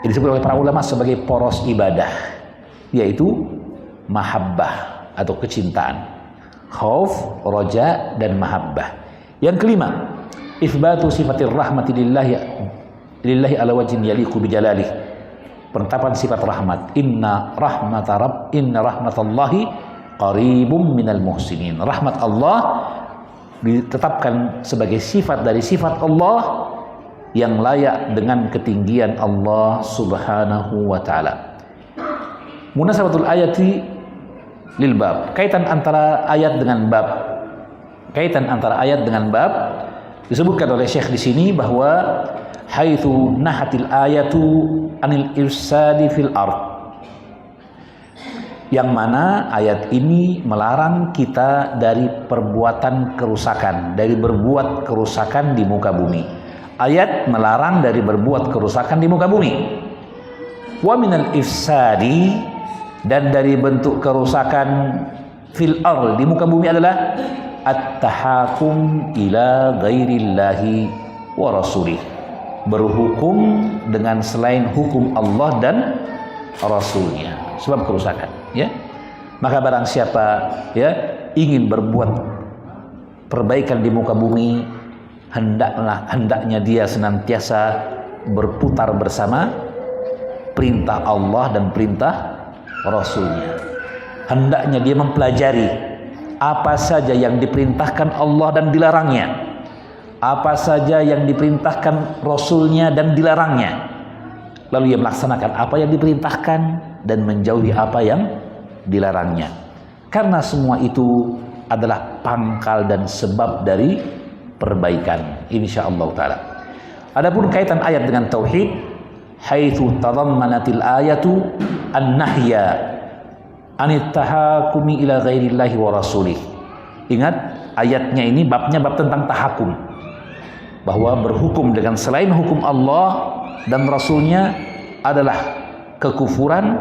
yang disebut oleh para ulama sebagai poros ibadah, yaitu mahabbah atau kecintaan. Khauf, roja, dan mahabbah. Yang kelima, itsbatu sifatir rahmati lillahi ala wajhin yaliqu bijalalih. Penetapan sifat rahmat. Inna rahmatallahi qaribum minal muhsinin. Rahmat Allah ditetapkan sebagai sifat dari sifat Allah yang layak dengan ketinggian Allah subhanahu wa ta'ala. Munasabatul ayati lil bab. Kaitan antara ayat dengan bab. Kaitan antara ayat dengan bab disebutkan oleh Syekh di sini bahwa haitsu nahatil ayatu anil ifsadi fil ard, yang mana ayat ini melarang kita dari perbuatan kerusakan, dari berbuat kerusakan di muka bumi. Ayat melarang dari berbuat kerusakan di muka bumi. Wa minal ifsadi, dan dari bentuk kerusakan fil ard, di muka bumi adalah at-tahakum ila ghairillahi wa rasulih, berhukum dengan selain hukum Allah dan Rasulnya, sebab kerusakan. Ya, maka barang siapa ya ingin berbuat perbaikan di muka bumi, hendaknya dia senantiasa berputar bersama perintah Allah dan perintah Rasulnya. Hendaknya dia mempelajari apa saja yang diperintahkan Allah dan dilarangnya, apa saja yang diperintahkan Rasulnya dan dilarangnya, lalu ia melaksanakan apa yang diperintahkan dan menjauhi apa yang dilarangnya. Karena semua itu adalah pangkal dan sebab dari perbaikan, insyaallah taala. Adapun kaitan ayat dengan tauhid, haitsu tadammanatil ayatu an-nahya anit tahakumi ila ghairillahi wa rasulih. Ingat, ayatnya ini babnya bab tentang tahakum, bahwa berhukum dengan selain hukum Allah dan Rasulnya adalah kekufuran,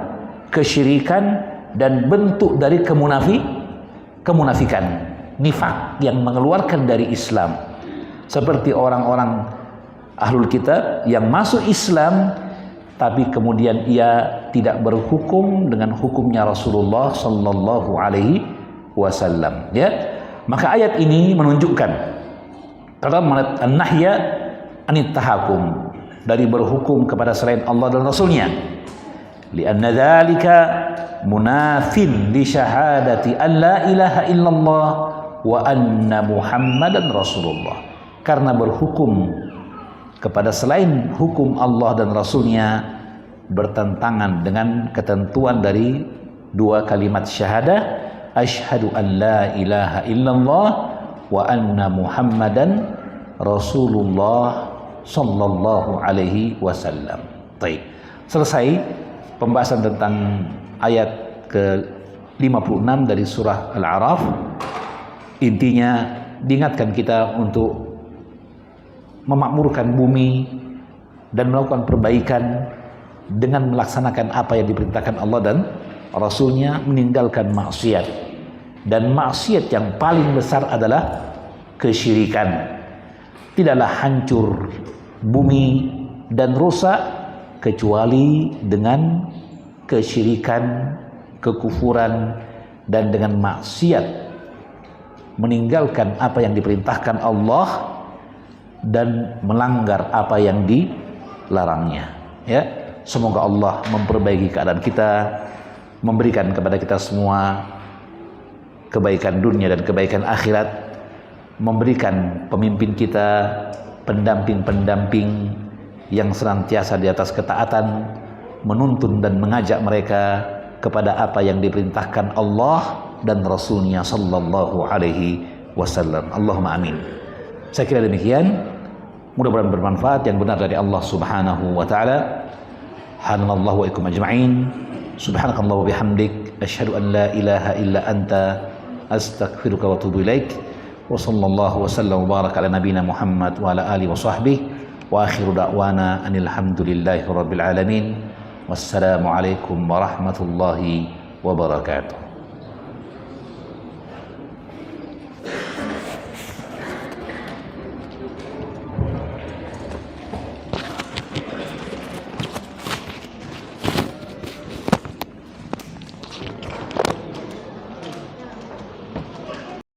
kesyirikan, dan bentuk dari kemunafikan, nifak yang mengeluarkan dari Islam. Seperti orang-orang ahlul kitab yang masuk Islam tapi kemudian ia tidak berhukum dengan hukumnya Rasulullah sallallahu alaihi wasallam. Ya, maka ayat ini menunjukkan tadammana an-nahya anit tahakum, dari berhukum kepada selain Allah dan Rasulnya. Lianna dzalika munafin li syahadati an la ilaha illallah wa anna Muhammadan Rasulullah. Karena berhukum kepada selain hukum Allah dan Rasulnya bertentangan dengan ketentuan dari dua kalimat syahadah, asyhadu an la ilaha illallah wa anna Muhammadan Rasulullah sallallahu alaihi wasallam. Baik. Selesai pembahasan tentang ayat ke-56 dari surah Al-A'raf. Intinya diingatkan kita untuk memakmurkan bumi dan melakukan perbaikan dengan melaksanakan apa yang diperintahkan Allah dan Rasulnya, meninggalkan maksiat. Dan maksiat yang paling besar adalah kesyirikan. Tidaklah hancur bumi dan rusak kecuali dengan kesyirikan, kekufuran, dan dengan maksiat, meninggalkan apa yang diperintahkan Allah dan melanggar apa yang dilarangnya. Ya, semoga Allah memperbaiki keadaan kita, memberikan kepada kita semua kebaikan dunia dan kebaikan akhirat, memberikan pemimpin kita pendamping-pendamping yang senantiasa di atas ketaatan, menuntun dan mengajak mereka kepada apa yang diperintahkan Allah dan Rasulnya sallallahu alaihi wasallam. Allahumma amin. Saya kira demikian. Mudah-mudahan bermanfaat, yang benar dari Allah subhanahu wa ta'ala. Hanallahu wa ikum ajma'in. Subhanakallah wa bihamdik. Asyhadu an la ilaha illa anta. Astaghfiruka wa atubu ilaik. Wa sallallahu wa sallam wa baraka ala nabina Muhammad wa ala alihi wa sahbihi. Wa akhiru da'wana anil hamdulillahi rabbil alamin. Wassalamu alaikum warahmatullahi wabarakatuh.